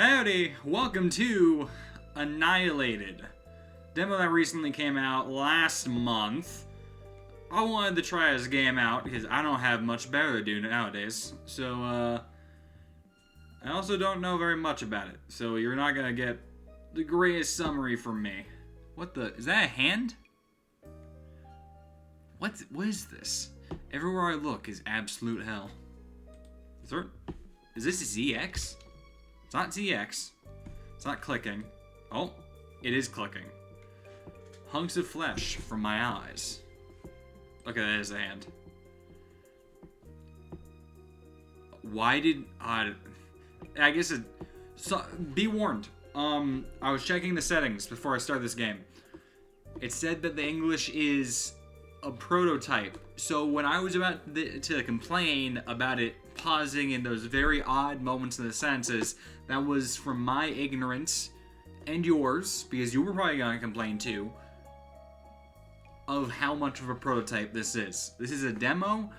Howdy, welcome to Annihilated. Demo that recently came out last month. I wanted to try this game out because I don't have much better to do nowadays. So, I also don't know very much about it. So you're not gonna get the greatest summary from me. What the? Is that a hand? What is this? Everywhere I look is absolute hell. Is this ZX? It's not ZX. It's not clicking. Oh, it is clicking. Hunks of flesh from my eyes. Okay, that is a hand. Why did I guess it. So, be warned. I was checking the settings before I started this game. It said that the English is a prototype. So when I was about to complain about it pausing in those very odd moments in the sentences, that was from my ignorance and yours, because you were probably gonna complain too, of how much of a prototype this is. This is a demo.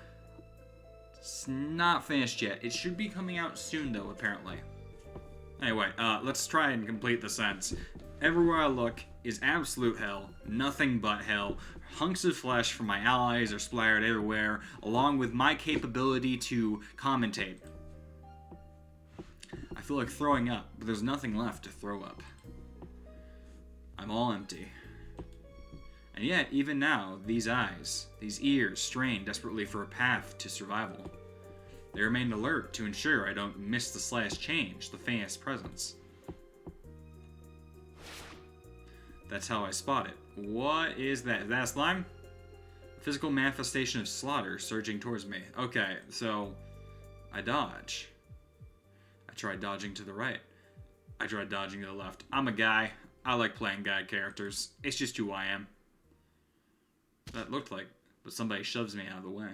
It's not finished yet. It should be coming out soon though, apparently. Anyway, let's try and complete the sentence. Everywhere I look is absolute hell, nothing but hell. Hunks of flesh from my allies are splattered everywhere, along with my capability to commentate. I feel like throwing up, but there's nothing left to throw up. I'm all empty. And yet, even now, these eyes, these ears strain desperately for a path to survival. They remain alert to ensure I don't miss the slightest change, the faintest presence. That's how I spot it. What is that? Is that a slime? A physical manifestation of slaughter surging towards me. Okay, so I dodge. I try dodging to the right. I try dodging to the left. I'm a guy. I like playing guy characters. It's just who I am. That looked like, but somebody shoves me out of the way.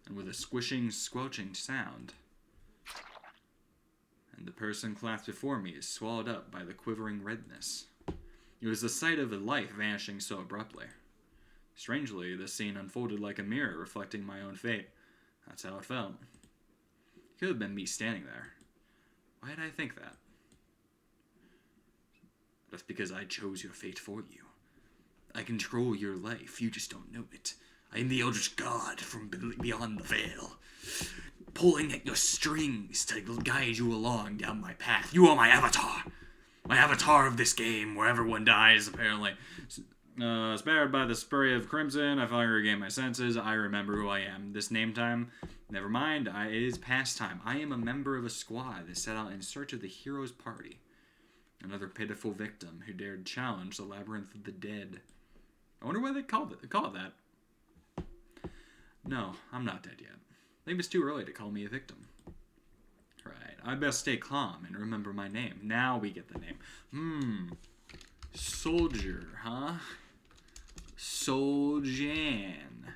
And with a squishing, squelching sound, and the person clasped before me is swallowed up by the quivering redness. It was the sight of a life vanishing so abruptly. Strangely, this scene unfolded like a mirror reflecting my own fate. That's how it felt. It could have been me standing there. Why did I think that? That's because I chose your fate for you. I control your life, you just don't know it. I am the Eldritch God from beyond the veil, pulling at your strings to guide you along down my path. You are my avatar. My avatar of this game, where everyone dies, apparently. Spared by the spray of crimson, I finally regain my senses. I remember who I am. This name time, never mind, it is past time. I am a member of a squad that set out in search of the hero's party. Another pitiful victim who dared challenge the labyrinth of the dead. I wonder why they call it that. No, I'm not dead yet. Maybe it's too early to call me a victim. Right, I best stay calm and remember my name. Now we get the name. Soldier, huh? Soljan.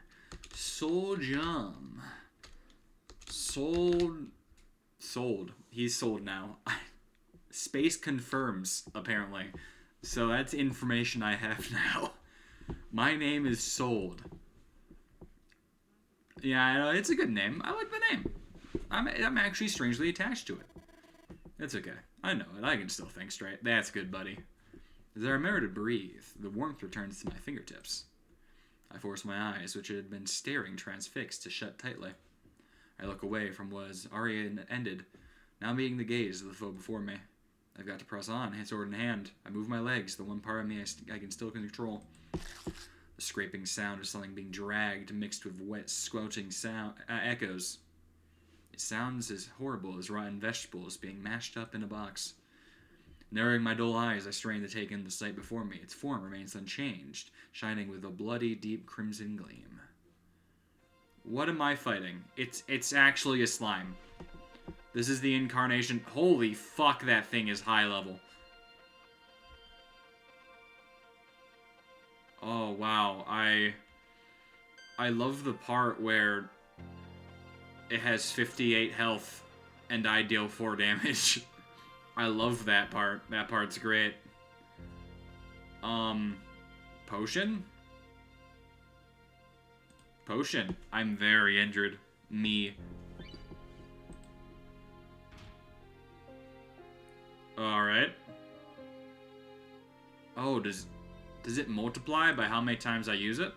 Soljum. Sold. He's sold now. Space confirms, apparently. So that's information I have now. My name is Sold. Yeah, it's a good name. I like the name. I'm actually strangely attached to it. It's okay. I know it. I can still think straight. That's good, buddy. As I remember to breathe, the warmth returns to my fingertips. I force my eyes, which had been staring transfixed, to shut tightly. I look away from what has already ended, now meeting the gaze of the foe before me. I've got to press on, sword in hand. I move my legs, the one part of me I can still control. The scraping sound of something being dragged, mixed with wet, squelching sound echoes. It sounds as horrible as rotten vegetables being mashed up in a box. Narrowing my dull eyes, I strain to take in the sight before me. Its form remains unchanged, shining with a bloody, deep crimson gleam. What am I fighting? It's actually a slime. This is the incarnation. Holy fuck, that thing is high level. Oh, wow. I love the part where it has 58 health and I deal 4 damage. I love that part. That part's great. Potion? Potion. I'm very injured. Me. Alright. Oh, does it multiply by how many times I use it?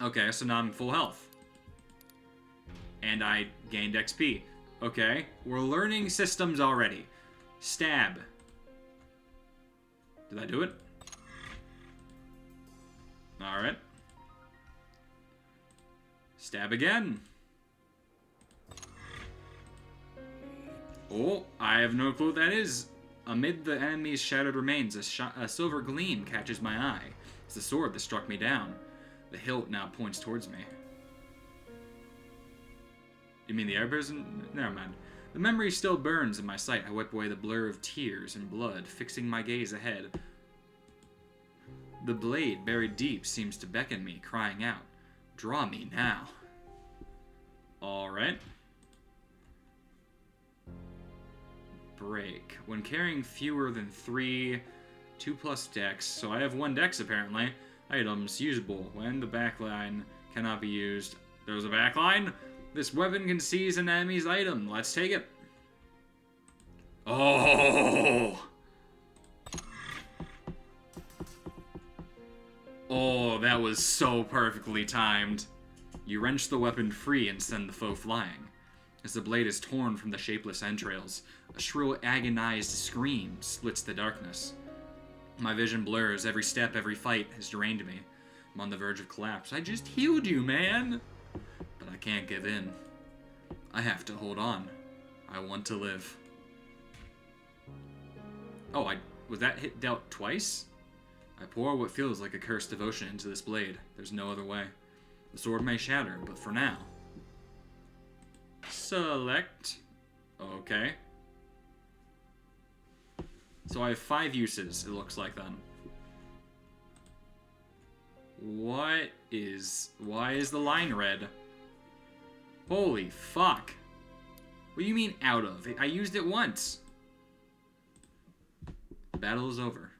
Okay, so now I'm full health. And I gained XP. Okay, we're learning systems already. Stab. Did I do it? Alright. Stab again. Oh, I have no clue what that is. Amid the enemy's shattered remains, a silver gleam catches my eye. It's the sword that struck me down. The hilt now points towards me. You mean the air prison? Never mind. The memory still burns in my sight. I wipe away the blur of tears and blood, fixing my gaze ahead. The blade, buried deep, seems to beckon me, crying out, "Draw me now." Alright. Break. When carrying fewer than 2+ dex, so I have 1 dex apparently. Items usable when the backline cannot be used. There's a backline? This weapon can seize an enemy's item. Let's take it. Oh! Oh, that was so perfectly timed. You wrench the weapon free and send the foe flying. As the blade is torn from the shapeless entrails, a shrill, agonized scream splits the darkness. My vision blurs. Every step, every fight has drained me. I'm on the verge of collapse. I just healed you, man! But I can't give in. I have to hold on. I want to live. Oh, was that hit dealt twice? I pour what feels like a cursed devotion into this blade. There's no other way. The sword may shatter, but for now... Select. Okay. So I have 5 uses, it looks like then. Why is the line red? Holy fuck. What do you mean out of? I used it once. The battle is over.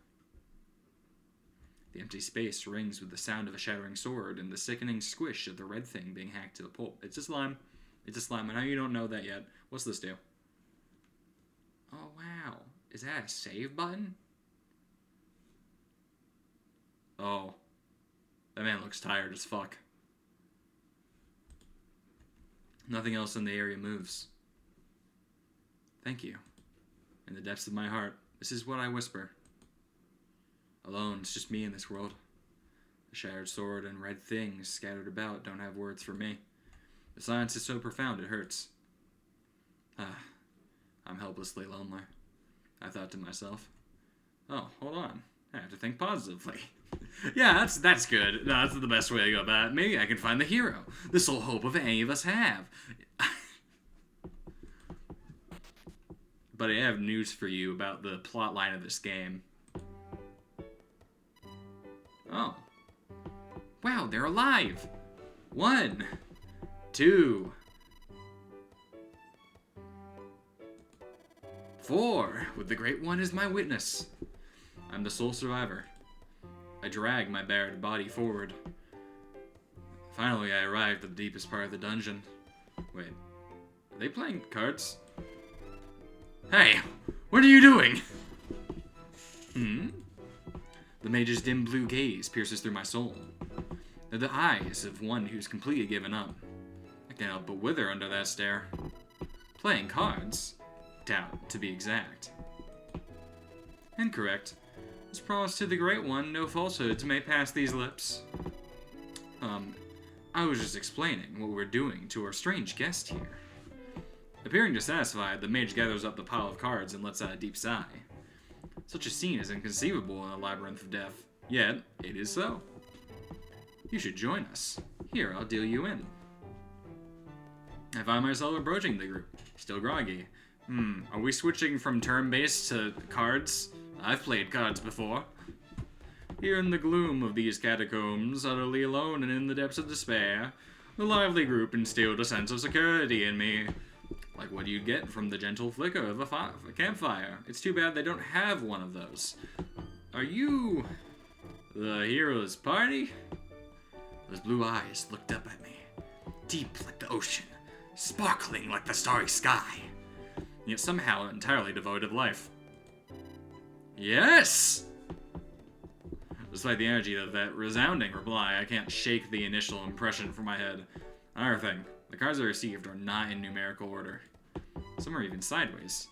The empty space rings with the sound of a shattering sword and the sickening squish of the red thing being hacked to the pulp. It's a slime. It's a slime. I know you don't know that yet. What's this do? Oh, wow. Is that a save button? Oh. That man looks tired as fuck. Nothing else in the area moves. Thank you. In the depths of my heart, this is what I whisper. Alone, it's just me in this world. The shattered sword and red things scattered about don't have words for me. The silence is so profound it hurts. I'm helplessly lonely. I thought to myself, oh, hold on. I have to think positively. Yeah, that's good. No, that's the best way to go about it. Maybe I can find the hero. The sole hope of any of us have. But I have news for you about the plot line of this game. Oh. Wow, they're alive. 1, 2, 4, with the Great One as my witness. I'm the sole survivor. I drag my bared body forward. Finally, I arrived at the deepest part of the dungeon. Wait, are they playing cards? Hey, what are you doing? The mage's dim blue gaze pierces through my soul. They're the eyes of one who's completely given up. I can't help but wither under that stare. Playing cards? Doubt, to be exact. Incorrect. As promised to the Great One, no falsehoods may pass these lips. I was just explaining what we're doing to our strange guest here. Appearing dissatisfied, the mage gathers up the pile of cards and lets out a deep sigh. Such a scene is inconceivable in a labyrinth of death, yet it is so. You should join us. Here, I'll deal you in. I find myself approaching the group, still groggy. Are we switching from turn-based to cards? I've played cards before. Here in the gloom of these catacombs, utterly alone and in the depths of despair, the lively group instilled a sense of security in me. Like what you'd get from the gentle flicker of a campfire. It's too bad they don't have one of those. Are you the hero's party? Those blue eyes looked up at me, deep like the ocean, sparkling like the starry sky. yet somehow entirely devoid of life. Yes! Despite the energy of that resounding reply, I can't shake the initial impression from my head. Another thing, the cards I received are not in numerical order. Some are even sideways.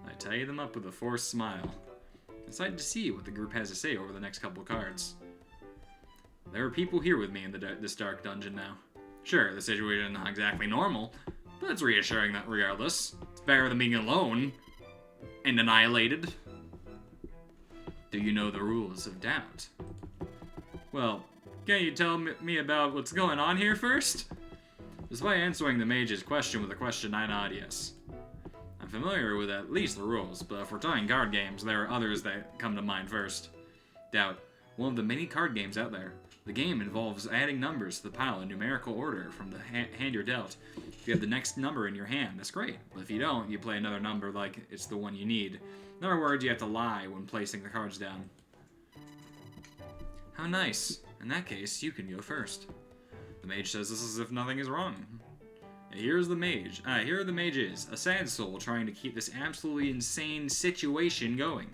I tie them up with a forced smile. I'm excited to see what the group has to say over the next couple cards. There are people here with me in this dark dungeon now. Sure, the situation is not exactly normal, but it's reassuring that regardless. It's better than being alone and annihilated. Do you know the rules of doubt? Well, can you tell me about what's going on here first? Despite answering the mage's question with a question, I nod yes. I'm familiar with at least the rules, but if we're talking card games, there are others that come to mind first. Doubt, one of the many card games out there. The game involves adding numbers to the pile in numerical order from the hand you're dealt. If you have the next number in your hand, that's great. But if you don't, you play another number like it's the one you need. In other words, you have to lie when placing the cards down. How nice. In that case, you can go first. The mage says this as if nothing is wrong. Here's the mage. Here the mage is, a sad soul trying to keep this absolutely insane situation going.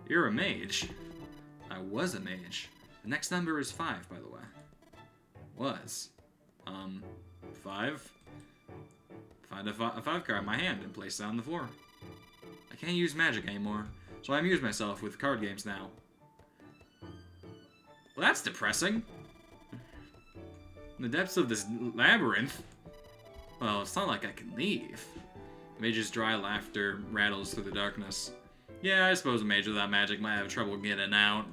You're a mage. I was a mage. The next number is 5, by the way. Was. 5? Find a 5 card in my hand and place it on the floor. I can't use magic anymore, so I amuse myself with card games now. Well, that's depressing. In the depths of this labyrinth. Well, it's not like I can leave. The mage's dry laughter rattles through the darkness. Yeah, I suppose a mage without magic might have trouble getting out.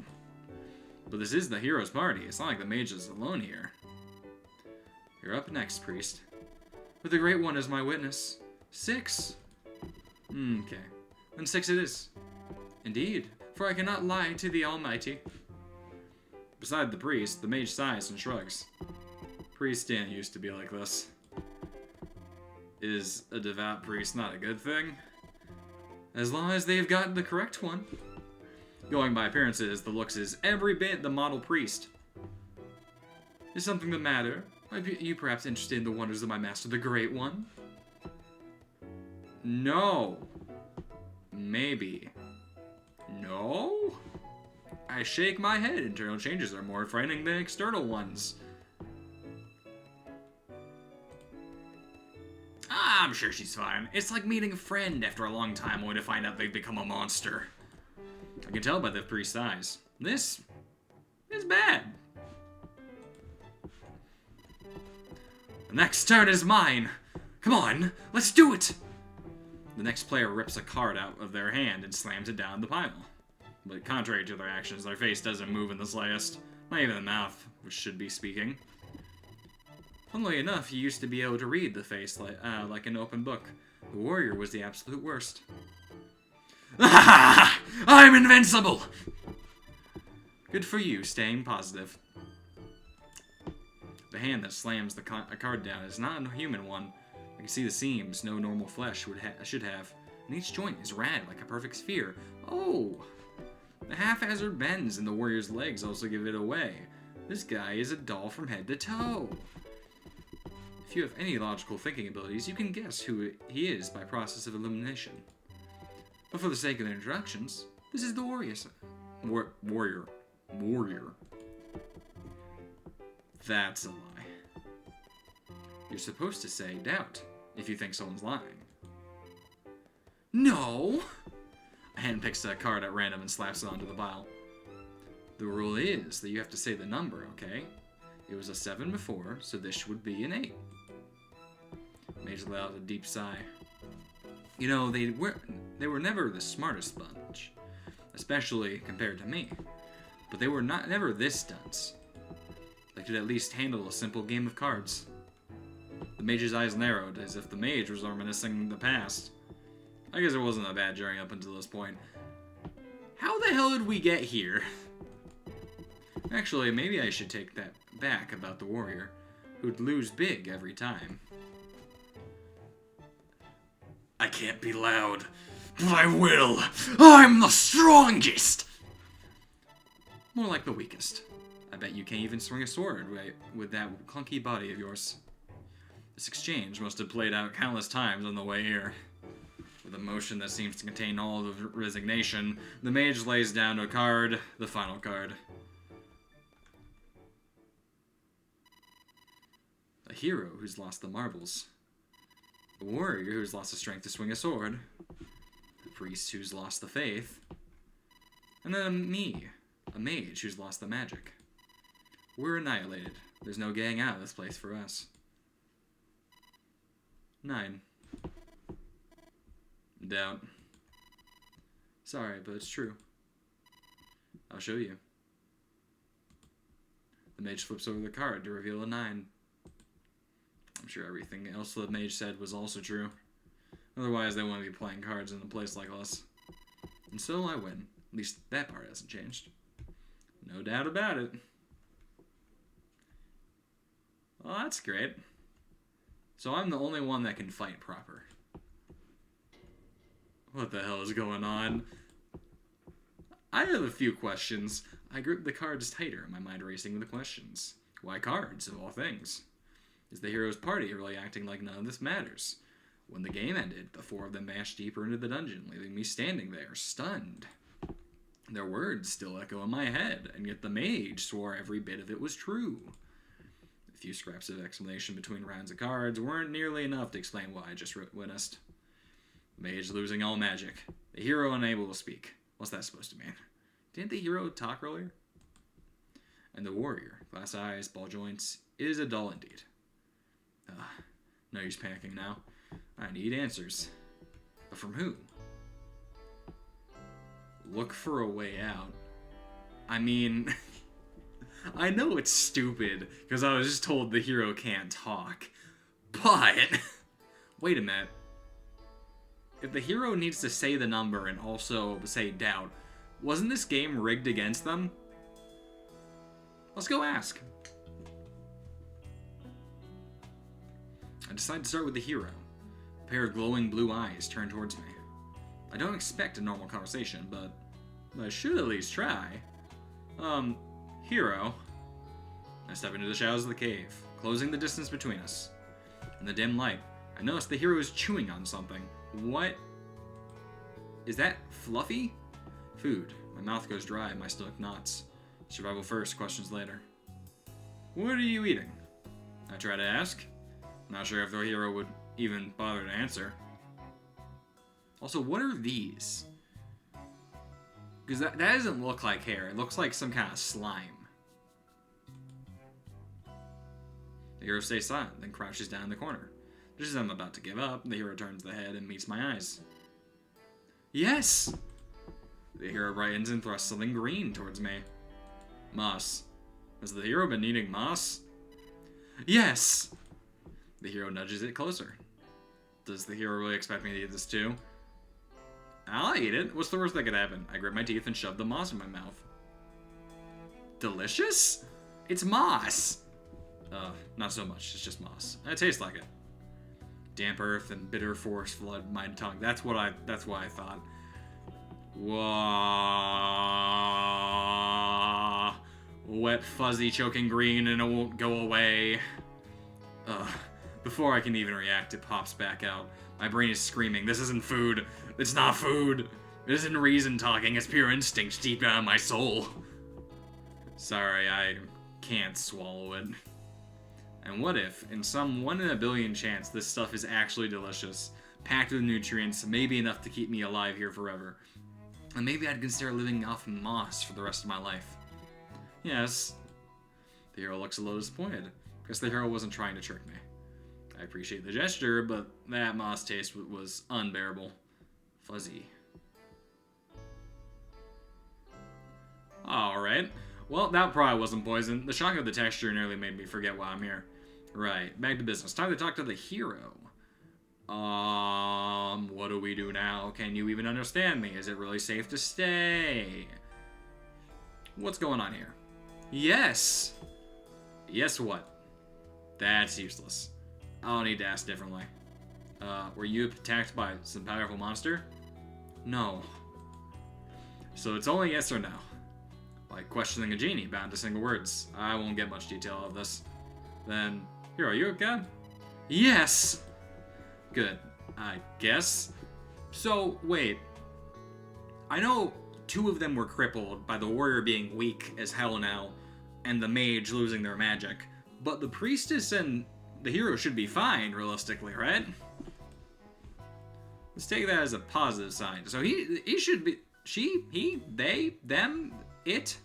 But this is the hero's party. It's not like the mage is alone here. You're up next, priest. With the Great One as my witness. 6. Okay. Then 6 it is. Indeed, for I cannot lie to the Almighty. Beside the priest, the mage sighs and shrugs. Priests didn't used to be like this. Is a devout priest not a good thing? As long as they've got the correct one. Going by appearances, the looks is every bit the model priest. Is something the matter? Are you perhaps interested in the wonders of my master, the Great One? No. Maybe. No? I shake my head. Internal changes are more frightening than external ones. I'm sure she's fine. It's like meeting a friend after a long time only to find out they've become a monster. I can tell by the priest's eyes. This is bad. The next turn is mine. Come on, let's do it. The next player rips a card out of their hand and slams it down the pile. But contrary to their actions, their face doesn't move in the slightest. Not even the mouth, which should be speaking. Funnily enough, you used to be able to read the face like an open book. The warrior was the absolute worst. Ah! I'm invincible! Good for you, staying positive. The hand that slams the card down is not a human one. I can see the seams no normal flesh should have. And each joint is rad like a perfect sphere. Oh! The haphazard bends in the warrior's legs also give it away. This guy is a doll from head to toe. If you have any logical thinking abilities, you can guess who he is by process of elimination. But for the sake of the introductions, this is the warrior. Warrior. That's a lie. You're supposed to say doubt if you think someone's lying. No! A hand picks a card at random and slaps it onto the pile. The rule is that you have to say the number, okay? It was a 7 before, so this would be an 8. Mage let out a deep sigh. You know, they were never the smartest bunch, especially compared to me. But they were never this dunce. They could at least handle a simple game of cards. The mage's eyes narrowed, as if the mage was reminiscing the past. I guess it wasn't a bad journey up until this point. How the hell did we get here? Actually, maybe I should take that back about the warrior, who'd lose big every time. I can't be loud, but I will. I'm the strongest! More like the weakest. I bet you can't even swing a sword with that clunky body of yours. This exchange must have played out countless times on the way here. With a motion that seems to contain all of resignation, the mage lays down a card, the final card. A hero who's lost the marbles. A warrior who's lost the strength to swing a sword. A priest who's lost the faith. And then me, a mage who's lost the magic. We're annihilated. There's no getting out of this place for us. 9. Doubt. Sorry, but it's true. I'll show you. The mage flips over the card to reveal a 9. I'm sure everything else the mage said was also true. Otherwise, they wouldn't be playing cards in a place like this. And so I win. At least that part hasn't changed. No doubt about it. Well, that's great. So I'm the only one that can fight proper. What the hell is going on? I have a few questions. I grouped the cards tighter, my mind racing with the questions. Why cards, of all things? Is the hero's party really acting like none of this matters? When the game ended, the 4 of them mashed deeper into the dungeon, leaving me standing there, stunned. Their words still echo in my head, and yet the mage swore every bit of it was true. A few scraps of explanation between rounds of cards weren't nearly enough to explain what I just witnessed. Mage losing all magic. The hero unable to speak. What's that supposed to mean? Didn't the hero talk earlier? And the warrior, glass eyes, ball joints, is a dull indeed. No use panicking now. I need answers. But from who? Look for a way out. I mean, I know it's stupid, because I was just told the hero can't talk. But, wait a minute. If the hero needs to say the number and also say doubt, wasn't this game rigged against them? Let's go ask. I decide to start with the hero. A pair of glowing blue eyes turn towards me. I don't expect a normal conversation, but I should at least try. Hero. I step into the shadows of the cave, closing the distance between us. In the dim light, I notice the hero is chewing on something. What? Is that Fluffy? Food. My mouth goes dry, my stomach knots. Survival first, questions later. What are you eating? I try to ask. Not sure if the hero would even bother to answer. Also, what are these? Because that doesn't look like hair. It looks like some kind of slime. The hero stays silent, then crouches down in the corner. Just as I'm about to give up, the hero turns the head and meets my eyes. Yes! The hero brightens and thrusts something green towards me. Moss. Has the hero been eating moss? Yes! The hero nudges it closer. Does the hero really expect me to eat this too? I'll eat it. What's the worst that could happen? I grip my teeth and shove the moss in my mouth. Delicious? It's moss! Not so much. It's just moss. It tastes like it. Damp earth and bitter force flood my tongue. That's what I thought. Whoa. Wet, fuzzy, choking green, and it won't go away. Before I can even react, it pops back out. My brain is screaming, this isn't food. It's not food. It isn't reason talking. It's pure instinct deep down in my soul. Sorry, I can't swallow it. And what if, in some 1 in a billion chance, this stuff is actually delicious, packed with nutrients, maybe enough to keep me alive here forever? And maybe I'd consider living off moss for the rest of my life. Yes. The hero looks a little disappointed, because the hero wasn't trying to trick me. I appreciate the gesture, but that moss taste was unbearable. Fuzzy. Alright. Well, that probably wasn't poison. The shock of the texture nearly made me forget why I'm here. Right, back to business. Time to talk to the hero. What do we do now? Can you even understand me? Is it really safe to stay? What's going on here? Yes! Yes what? That's useless. I'll need to ask differently. Were you attacked by some powerful monster? No. So it's only yes or no. Like questioning a genie bound to single words. I won't get much detail of this. Then, here, are you okay? Yes! Good. I guess. So, wait. I know 2 of them were crippled by the warrior being weak as hell now, and the mage losing their magic. But the priestess and the hero should be fine, realistically, right? Let's take that as a positive sign. So he should be... She, he, they, them, it.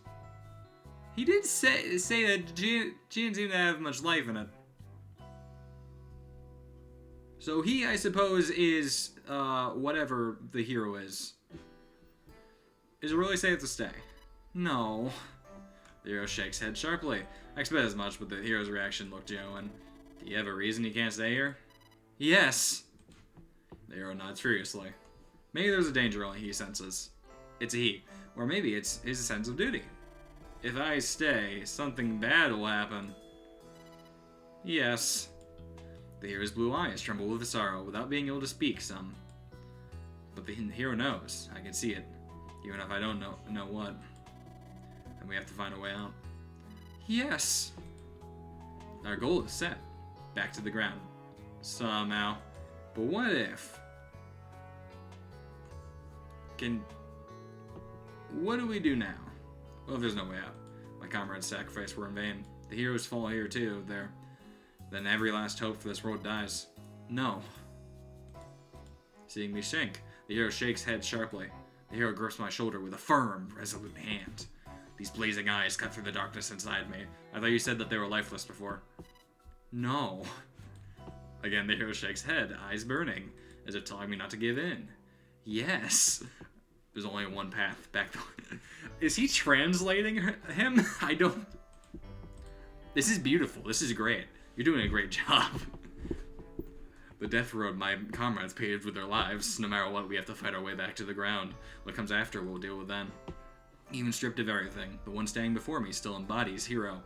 He did say that she didn't seem to have much life in it. So he, I suppose, is whatever the hero is. Is it really safe to stay? No. The hero shakes head sharply. I expect as much, but the hero's reaction looked genuine. Do you have a reason you can't stay here? Yes. The hero nods furiously. Maybe there's a danger only he senses. It's a he. Or maybe it's his sense of duty. If I stay, something bad will happen. Yes. The hero's blue eyes tremble with sorrow without being able to speak some. But the hero knows. I can see it. Even if I don't know what. And we have to find a way out. Yes. Our goal is set. Back to the ground. Somehow. But what if... What do we do now? Well, if there's no way out. My comrade's sacrifice were in vain. The heroes fall here too, there. Then every last hope for this world dies. No. Seeing me sink, the hero shakes head sharply. The hero grips my shoulder with a firm, resolute hand. These blazing eyes cut through the darkness inside me. I thought you said that they were lifeless before. No. Again, the hero shakes head, eyes burning, as if telling me not to give in. Yes. There's only one path back the way. Is he translating him? I don't... This is beautiful. This is great. You're doing a great job. The death road my comrades paved with their lives. No matter what, we have to fight our way back to the ground. What comes after, we'll deal with then. Even stripped of everything, the one standing before me still embodies hero.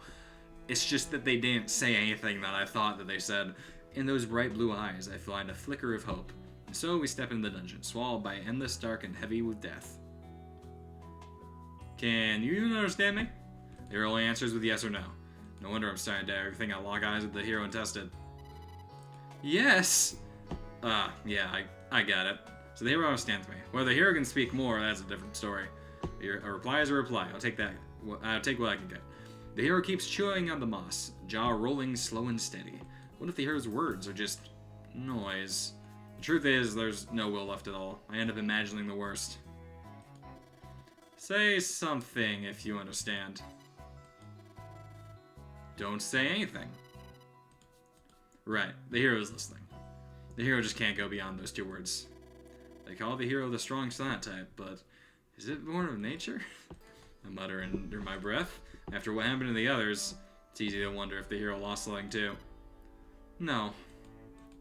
It's just that they didn't say anything that I thought that they said. In those bright blue eyes, I find a flicker of hope. And so we step into the dungeon, swallowed by endless dark and heavy with death. Can you even understand me? The hero only answers with yes or no. No wonder I'm starting to everything. I lock eyes with the hero and test it. Yes! Yeah, I got it. So the hero understands me. Whether the hero can speak more, that's a different story. A reply is a reply. I'll take that. I'll take what I can get. The hero keeps chewing on the moss, jaw rolling slow and steady. What if the hero's words are just noise? The truth is, there's no will left at all. I end up imagining the worst. Say something if you understand. Don't say anything. Right, the hero is listening. The hero just can't go beyond those 2 words. They call the hero the strong silent type, but is it born of nature? I mutter under my breath. After what happened to the others, it's easy to wonder if the hero lost something too. No.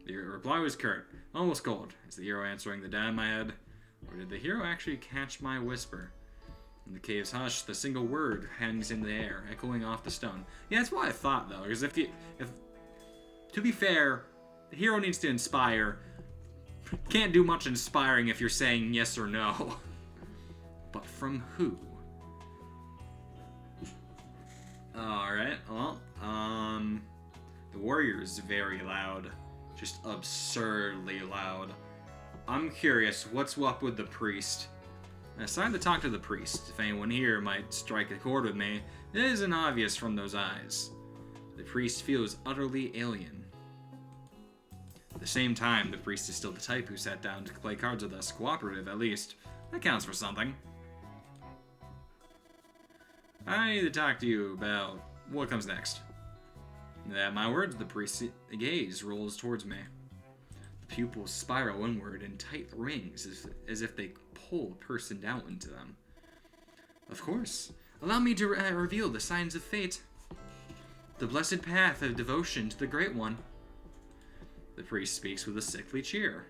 The reply was curt, almost cold. Is the hero answering the doubt in my head? Or did the hero actually catch my whisper? In the cave's hush, the single word hangs in the air, echoing off the stone. Yeah, that's what I thought, though, because if to be fair, the hero needs to inspire. Can't do much inspiring if you're saying yes or no. But from who? Alright, well, the warrior's very loud. Just absurdly loud. I'm curious, what's up with the priest? I decided to talk to the priest. If anyone here might strike a chord with me, it isn't obvious from those eyes. The priest feels utterly alien. At the same time, the priest is still the type who sat down to play cards with us, cooperative at least. That counts for something. I need to talk to you about what comes next. At my words, the priest's gaze rolls towards me. The pupils spiral inward in tight rings as if they pull a person down into them. Of course. Allow me to reveal the signs of fate. The blessed path of devotion to the Great One. The priest speaks with a sickly cheer.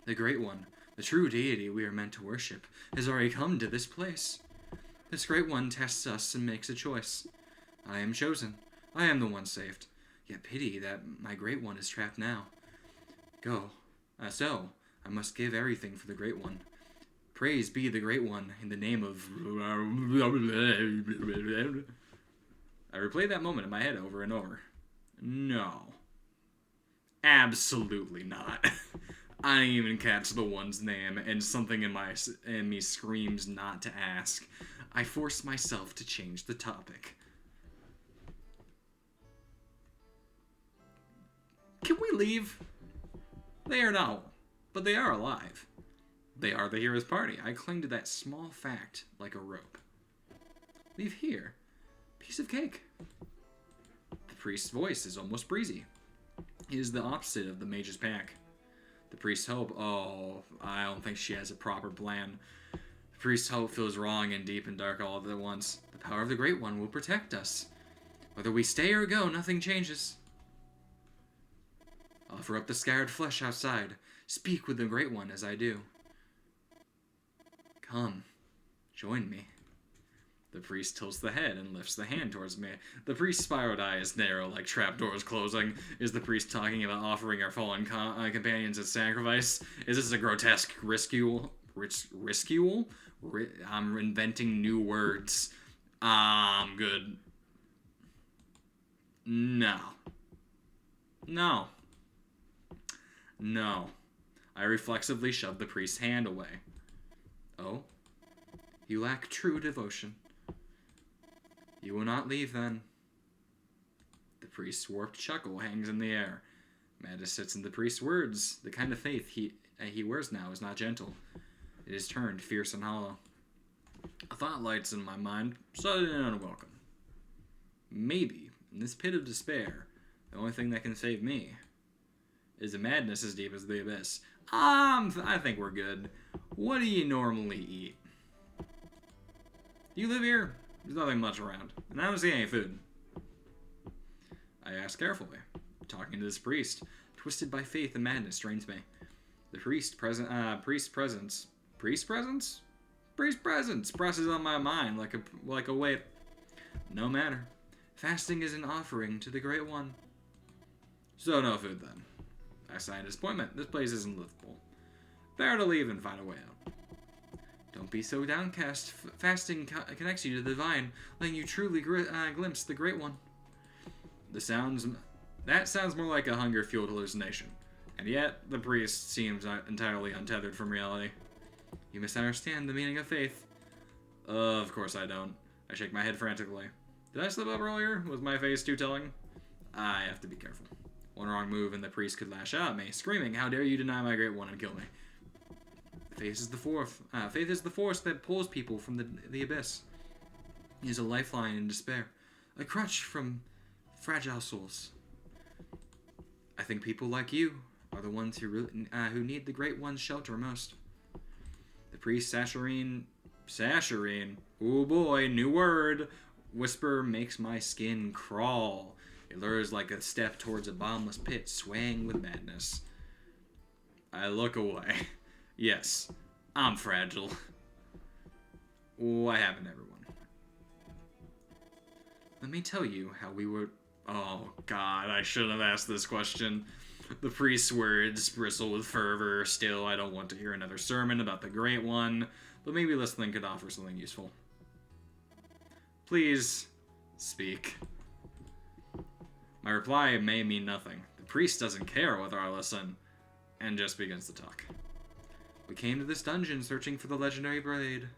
The Great One, the true deity we are meant to worship, has already come to this place. This Great One tests us and makes a choice. I am chosen. I am the one saved. Yet pity that my Great One is trapped now. Go. So, I must give everything for the Great One. Praise be the Great One in the name of... I replayed that moment in my head over and over. No. Absolutely not. I didn't even catch the one's name, and something in me screams not to ask. I force myself to change the topic. Can we leave? They are not well, but they are alive. They are the hero's party. I cling to that small fact like a rope. Leave here. Piece of cake. The priest's voice is almost breezy. He is the opposite of the mage's pack. The priest's hope, oh, I don't think she has a proper plan. The priest's hope feels wrong and deep and dark all at once. The power of the Great One will protect us. Whether we stay or go, nothing changes. Offer up the scarred flesh outside. Speak with the Great One as I do. Come, join me. The priest tilts the head and lifts the hand towards me. The priest's spiraled eyes narrow like trapdoors closing. Is the priest talking about offering our fallen companions as sacrifice? Is this a grotesque ritual? I'm inventing new words. I'm good. No. No. No. I reflexively shove the priest's hand away. Oh? You lack true devotion. You will not leave, then. The priest's warped chuckle hangs in the air. Madness sits in the priest's words. The kind of faith he wears now is not gentle. It is turned fierce and hollow. A thought lights in my mind, sudden and unwelcome. Maybe, in this pit of despair, the only thing that can save me is a madness as deep as the abyss. I think we're good. What do you normally eat? You live here? There's nothing much around, and I don't see any food. I ask carefully, talking to this priest, twisted by faith and madness drains me. The priest presence presses on my mind like a weight. No matter. Fasting is an offering to the Great One. So no food then. I sigh in disappointment. This place isn't livable. Better to leave and find a way out. Don't be so downcast. Fasting connects you to the divine, letting you truly glimpse the Great One. That sounds more like a hunger-fueled hallucination. And yet, the priest seems entirely untethered from reality. You misunderstand the meaning of faith. Of course I don't. I shake my head frantically. Did I slip up earlier? Was my face too telling? I have to be careful. One wrong move and the priest could lash out at me, screaming, "How dare you deny my Great One and kill me?" Faith is the force that pulls people from the abyss. It is a lifeline in despair, a crutch from fragile souls. I think people like you are the ones who need the Great One's shelter most. The priest Sasharine, oh boy, new word, whisper makes my skin crawl. It lures like a step towards a bottomless pit, swaying with madness. I look away. Yes, I'm fragile. What happened, everyone? Let me tell you how we were... Oh, God, I shouldn't have asked this question. The priest's words bristle with fervor. Still, I don't want to hear another sermon about the Great One, but maybe listening could offer something useful. Please, speak. My reply may mean nothing. The priest doesn't care whether I listen, and just begins to talk. We came to this dungeon searching for the legendary blade.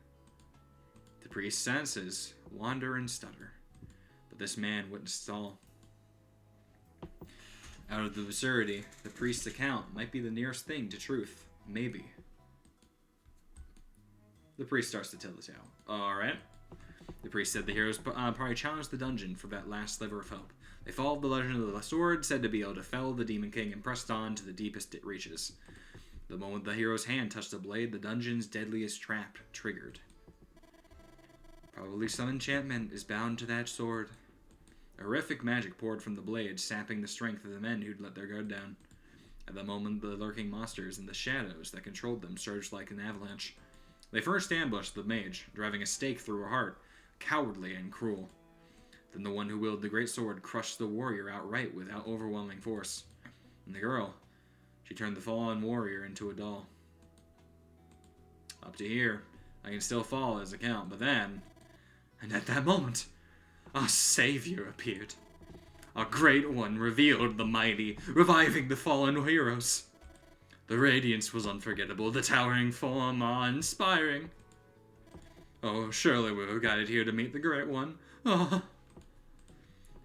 The priest's senses wander and stutter, but this man witnessed all. Out of the absurdity, the priest's account might be the nearest thing to truth. Maybe. The priest starts to tell the tale. Alright. The priest said the heroes probably challenged the dungeon for that last sliver of hope. They followed the legend of the sword, said to be able to fell the Demon King, and pressed on to the deepest it reaches. The moment the hero's hand touched the blade, the dungeon's deadliest trap triggered. Probably some enchantment is bound to that sword. Horrific magic poured from the blade, sapping the strength of the men who'd let their guard down. At the moment, the lurking monsters and the shadows that controlled them surged like an avalanche. They first ambushed the mage, driving a stake through her heart, cowardly and cruel. Then the one who wielded the great sword crushed the warrior outright without overwhelming force. And the girl, she turned the fallen warrior into a doll. Up to here, I can still follow his account, but then, and at that moment, a savior appeared. A great one revealed the mighty, reviving the fallen heroes. The radiance was unforgettable, the towering form awe-inspiring. Oh, surely we were guided here to meet the Great One. Oh.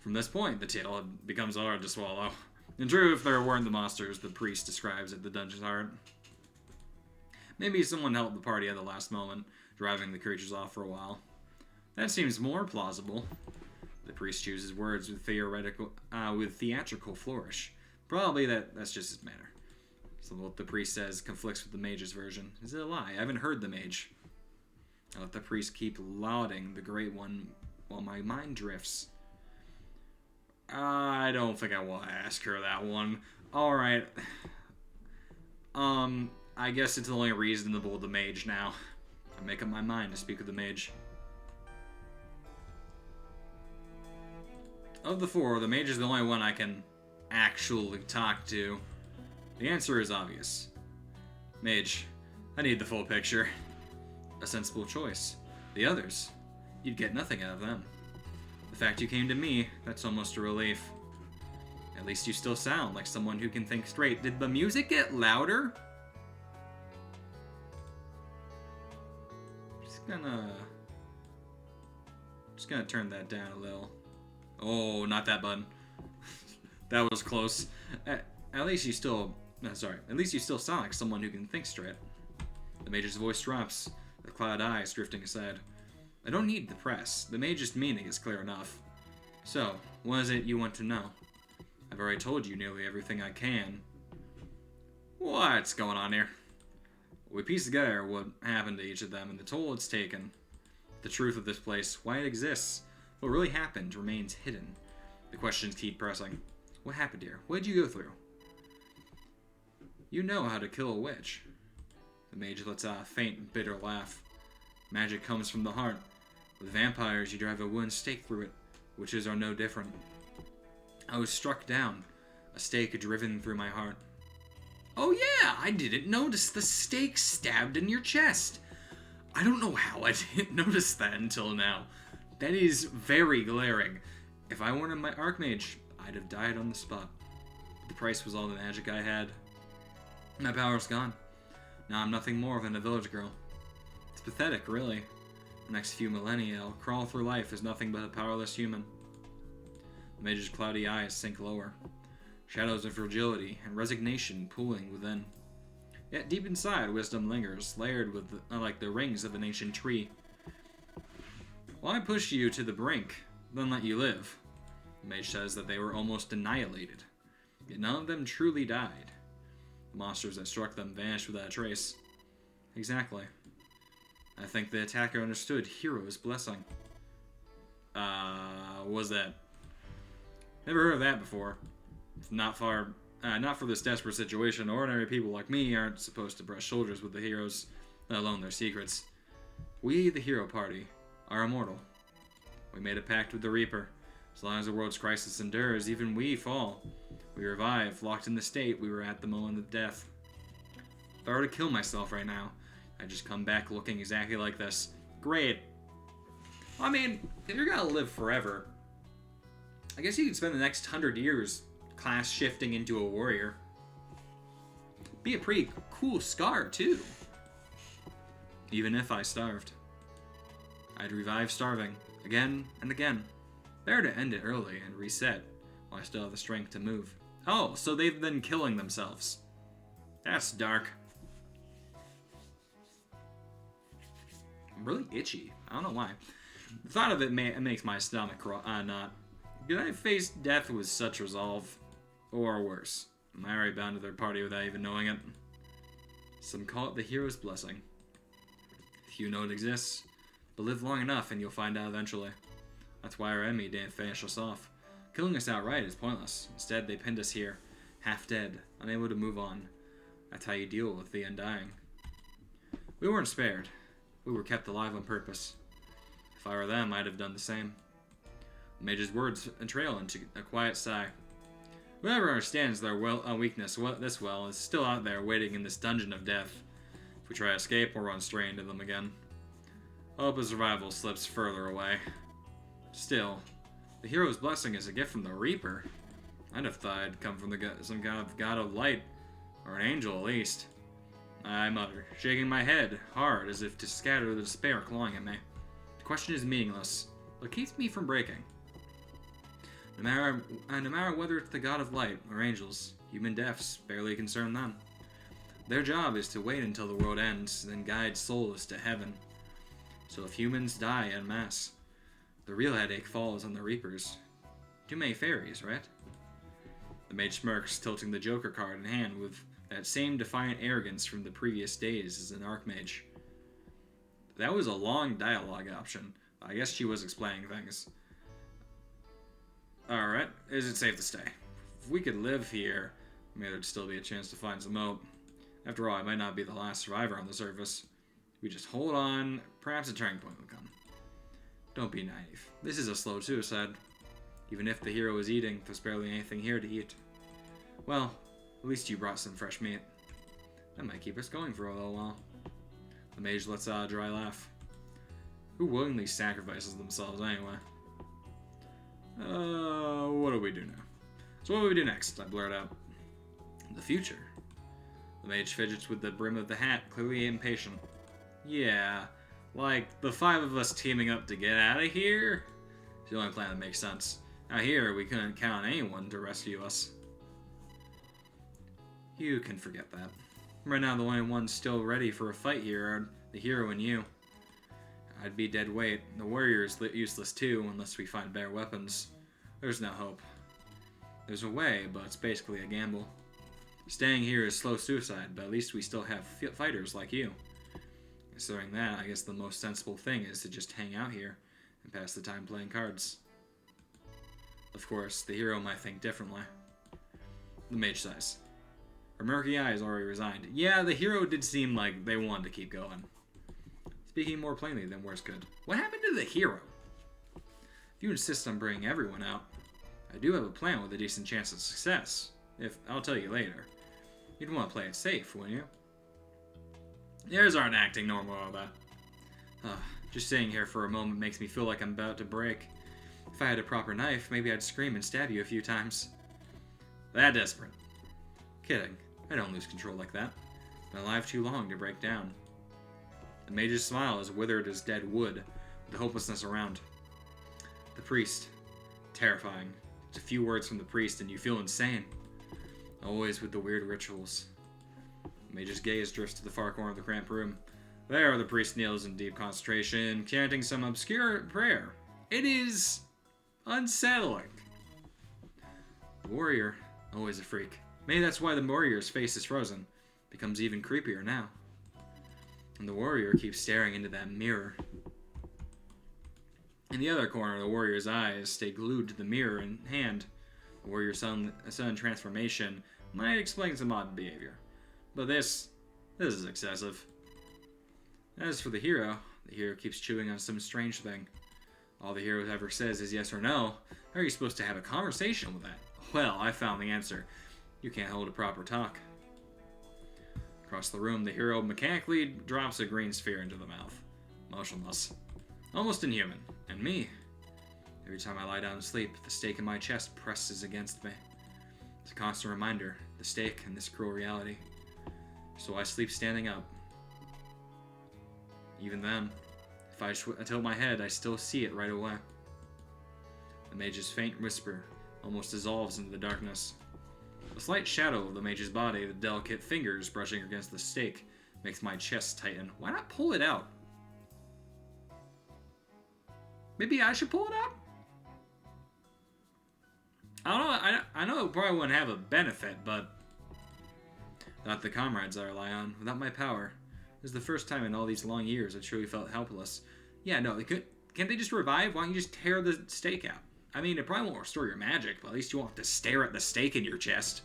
From this point, the tale becomes hard to swallow. And true, if there weren't the monsters the priest describes at the dungeon's heart. Maybe someone helped the party at the last moment, driving the creatures off for a while. That seems more plausible. The priest chooses words with theatrical flourish. Probably that's just his manner. So what the priest says conflicts with the mage's version. Is it a lie? I haven't heard the mage. I let the priest keep lauding the Great One while my mind drifts. I don't think I want to ask her that one. Alright. I guess it's only reasonable the mage now. I make up my mind to speak with the mage. Of the four, the mage is the only one I can actually talk to. The answer is obvious. Mage, I need the full picture. A sensible choice. The others, you'd get nothing out of them. The fact you came to me, that's almost a relief. At least you still sound like someone who can think straight. Did the music get louder? Just gonna turn that down a little. Oh, not that button. That was close. At least you still sound like someone who can think straight. The mage's voice drops, the cloud eyes drifting aside. I don't need the press. The mage's meaning is clear enough. So, what is it you want to know? I've already told you nearly everything I can. What's going on here? We piece together what happened to each of them and the toll it's taken. The truth of this place, why it exists, what really happened remains hidden. The questions keep pressing. What happened here? What did you go through? You know how to kill a witch. The mage lets out a faint, bitter laugh. Magic comes from the heart. With vampires, you drive a wooden stake through it. Witches are no different. I was struck down. A stake driven through my heart. Oh yeah, I didn't notice the stake stabbed in your chest. I don't know how I didn't notice that until now. That is very glaring. If I weren't my Archmage, I'd have died on the spot. The price was all the magic I had. My power's gone. Now I'm nothing more than a village girl. It's pathetic, really. The next few millennia, I'll crawl through life as nothing but a powerless human. The mage's cloudy eyes sink lower. Shadows of fragility and resignation pooling within. Yet deep inside, wisdom lingers, layered with like the rings of an ancient tree. Why push you to the brink, then let you live? The mage says that they were almost annihilated. Yet none of them truly died. The monsters that struck them vanished without a trace. Exactly. I think the attacker understood Hero's blessing. What was that? Never heard of that before. Not for this desperate situation. Ordinary people like me aren't supposed to brush shoulders with the heroes, let alone their secrets. We, the hero party, are immortal. We made a pact with the Reaper. As long as the world's crisis endures, even we fall. We revive, locked in the state we were at the moment of death. If I were to kill myself right now, I'd just come back looking exactly like this. Great. I mean, if you're gonna live forever, I guess you could spend the next 100 years class shifting into a warrior. Be a pretty cool scar, too. Even if I starved. I'd revive starving, again and again. Better to end it early and reset, while I still have the strength to move. Oh, so they've been killing themselves. That's dark. I'm really itchy. I don't know why. The thought of it makes my stomach knot. Did I face death with such resolve? Or worse, am I already bound to their party without even knowing it? Some call it the hero's blessing. If you know it exists, but live long enough and you'll find out eventually. That's why our enemy didn't finish us off. Killing us outright is pointless. Instead, they pinned us here, half dead, unable to move on. That's how you deal with the undying. We weren't spared. We were kept alive on purpose. If I were them, I'd have done the same. The mage's words trail into a quiet sigh. Whoever understands their weakness this well is still out there waiting in this dungeon of death. If we try to escape, we'll run straight into them again. Hope of survival slips further away. Still, the hero's blessing is a gift from the Reaper. I'd have thought it'd come from some kind of god of light. Or an angel, at least. I mutter, shaking my head hard as if to scatter the despair clawing at me. The question is meaningless. What keeps me from breaking? No matter whether it's the god of light or angels, human deaths barely concern them. Their job is to wait until the world ends, then guide souls to heaven. So if humans die en masse, the real headache falls on the reapers. Too many fairies, right? The mage smirks, tilting the Joker card in hand with that same defiant arrogance from the previous days as an archmage. That was a long dialogue option. I guess she was explaining things. Alright, is it safe to stay? If we could live here, maybe there'd still be a chance to find some hope. After all, I might not be the last survivor on the surface. We just hold on, perhaps a turning point will come. Don't be naive. This is a slow suicide. Even if the hero is eating, there's barely anything here to eat. Well, at least you brought some fresh meat. That might keep us going for a little while. The mage lets out a dry laugh. Who willingly sacrifices themselves anyway? What do we do now? So what do we do next? I blurt out. The future. The mage fidgets with the brim of the hat, clearly impatient. Yeah, like the 5 of us teaming up to get out of here? It's the only plan that makes sense. Out here, we couldn't count on anyone to rescue us. You can forget that. Right now, the only ones still ready for a fight here are the hero and you. I'd be dead weight. The warrior is useless too, unless we find better weapons. There's no hope. There's a way, but it's basically a gamble. Staying here is slow suicide, but at least we still have fighters like you. Considering that, I guess the most sensible thing is to just hang out here and pass the time playing cards. Of course, the hero might think differently. The mage sighs. Her murky eyes already resigned. Yeah, the hero did seem like they wanted to keep going. Speaking more plainly than words could. What happened to the hero? If you insist on bringing everyone out, I do have a plan with a decent chance of success. I'll tell you later. You'd want to play it safe, wouldn't you? Yours aren't acting normal all that. Just sitting here for a moment makes me feel like I'm about to break. If I had a proper knife, maybe I'd scream and stab you a few times. That desperate. Kidding. I don't lose control like that. Been alive too long to break down. The mage's smile is withered as dead wood, with hopelessness around. The priest. Terrifying. Just a few words from the priest and you feel insane. Always with the weird rituals. The mage's gaze drifts to the far corner of the cramped room. There, the priest kneels in deep concentration, chanting some obscure prayer. It is unsettling. The warrior, always a freak. Maybe that's why the warrior's face is frozen. Becomes even creepier now. And the warrior keeps staring into that mirror. In the other corner, the warrior's eyes stay glued to the mirror in hand. The warrior's sudden transformation might explain some odd behavior. But this is excessive. As for the hero keeps chewing on some strange thing. All the hero ever says is yes or no. How are you supposed to have a conversation with that? Well, I found the answer. You can't hold a proper talk. Across the room, the hero mechanically drops a green sphere into the mouth. Motionless. Almost inhuman. And me. Every time I lie down to sleep, the stake in my chest presses against me. It's a constant reminder, the stake in this cruel reality. So I sleep standing up. Even then, if I tilt my head, I still see it right away. The mage's faint whisper almost dissolves into the darkness. A slight shadow of the mage's body, the delicate fingers brushing against the stake, makes my chest tighten. Why not pull it out? Maybe I should pull it out? I don't know. I know it probably wouldn't have a benefit, but not the comrades I rely on. Without my power, this is the first time in all these long years I truly felt helpless. Yeah, no, can't they just revive? Why don't you just tear the stake out? I mean, it probably won't restore your magic, but at least you won't have to stare at the stake in your chest.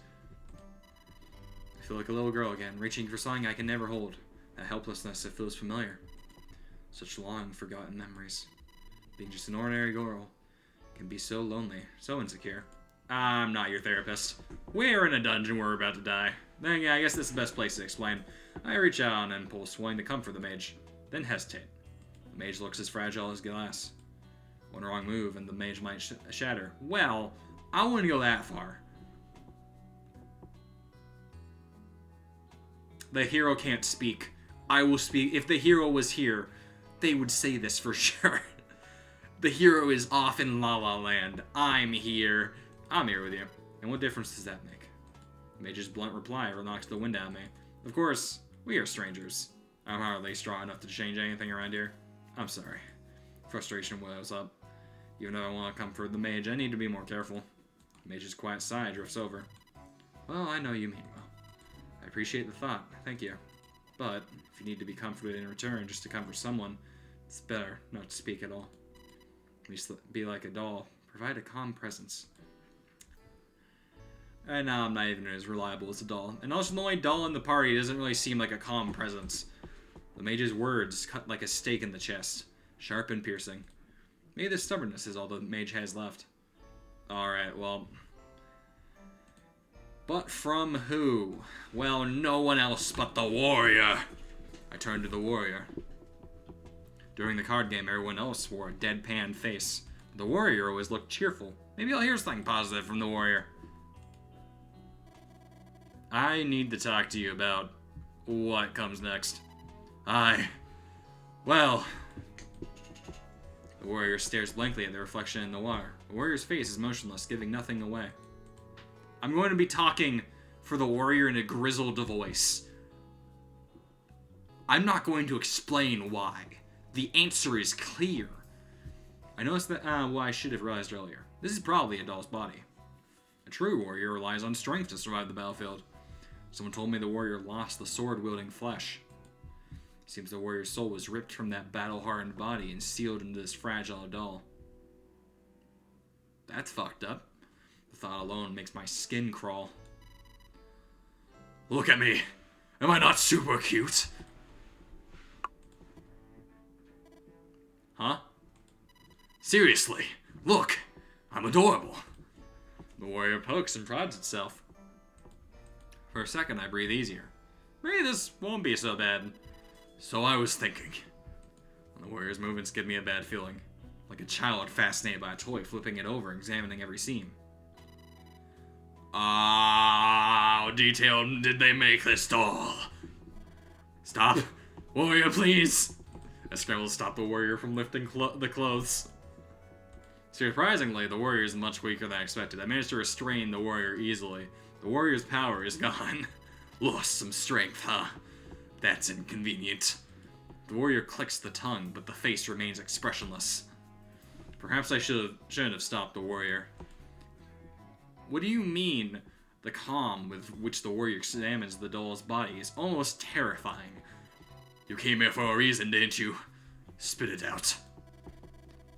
I feel like a little girl again, reaching for something I can never hold. That helplessness, it feels familiar. Such long, forgotten memories. Being just an ordinary girl can be so lonely, so insecure. I'm not your therapist. We're in a dungeon where we're about to die. Then, yeah, I guess this is the best place to explain. I reach out on impulse, wanting to comfort the mage, then hesitate. The mage looks as fragile as glass. One wrong move and the mage might shatter. Well, I wouldn't go that far. The hero can't speak. I will speak. If the hero was here, they would say this for sure. The hero is off in La La Land. I'm here. I'm here with you. And what difference does that make? Mage's blunt reply ever knocks the wind out of me. Of course, we are strangers. I'm hardly strong enough to change anything around here. I'm sorry. Frustration wells up. Even though I want to comfort the mage, I need to be more careful. Mage's quiet sigh drifts over. Well, I know you mean well. I appreciate the thought. Thank you. But if you need to be comforted in return just to comfort someone, it's better not to speak at all. Be like a doll. Provide a calm presence. And now I'm not even as reliable as a doll. And also the only doll in the party doesn't really seem like a calm presence. The mage's words cut like a stake in the chest. Sharp and piercing. Maybe the stubbornness is all the mage has left. Alright, well. But from who? Well, no one else but the warrior. I turned to the warrior. During the card game, everyone else wore a deadpan face. The warrior always looked cheerful. Maybe I'll hear something positive from the warrior. I need to talk to you about what comes next. Well... The warrior stares blankly at the reflection in the water. The warrior's face is motionless, giving nothing away. I'm going to be talking for the warrior in a grizzled voice. I'm not going to explain why. The answer is clear. I noticed that, well, I should have realized earlier. This is probably a doll's body. A true warrior relies on strength to survive the battlefield. Someone told me the warrior lost the sword-wielding flesh. Seems the warrior's soul was ripped from that battle-hardened body and sealed into this fragile doll. That's fucked up. The thought alone makes my skin crawl. Look at me. Am I not super cute? Huh? Seriously, look. I'm adorable. The warrior pokes and prods itself. For a second, I breathe easier. Maybe this won't be so bad. So I was thinking. The warrior's movements give me a bad feeling. Like a child fascinated by a toy, flipping it over, examining every seam. How detailed did they make this doll? Stop. Warrior, please. I scramble to stop the warrior from lifting the clothes. Surprisingly, the warrior is much weaker than I expected. I managed to restrain the warrior easily. The warrior's power is gone. Lost some strength, huh? That's inconvenient. The warrior clicks the tongue, but the face remains expressionless. Perhaps I shouldn't have stopped the warrior. What do you mean? The calm with which the warrior examines the doll's body is almost terrifying. You came here for a reason, didn't you? Spit it out.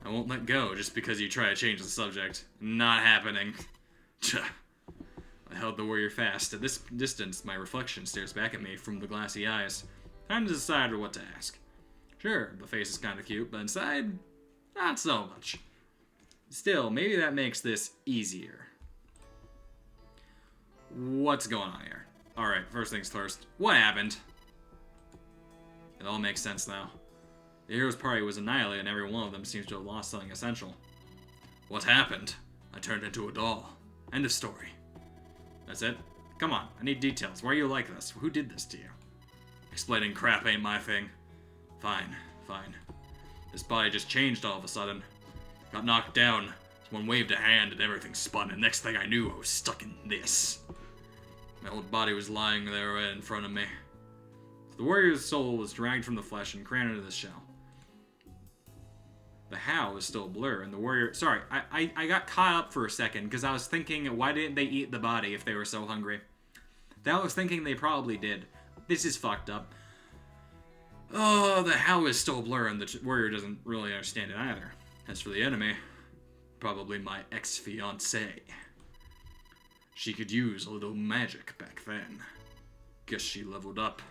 I won't let go just because you try to change the subject. Not happening. I held the warrior fast. At this distance, my reflection stares back at me from the glassy eyes. Time to decide what to ask. Sure, the face is kind of cute, but inside, not so much. Still, maybe that makes this easier. What's going on here? Alright, first things first. What happened? It all makes sense now. The hero's party was annihilated and every one of them seems to have lost something essential. What happened? I turned into a doll. End of story. That's it? Come on, I need details. Why are you like this? Who did this to you? Explaining crap ain't my thing. Fine. This body just changed all of a sudden. Got knocked down. Someone waved a hand and everything spun, and next thing I knew, I was stuck in this. My old body was lying there right in front of me. The warrior's soul was dragged from the flesh and crammed into the shell. The how is still a blur, and the warrior... Sorry, I got caught up for a second, because I was thinking, why didn't they eat the body if they were so hungry? That I was thinking they probably did. This is fucked up. Oh, the how is still a blur, and the warrior doesn't really understand it either. As for the enemy, probably my ex-fiancée. She could use a little magic back then. Guess she leveled up.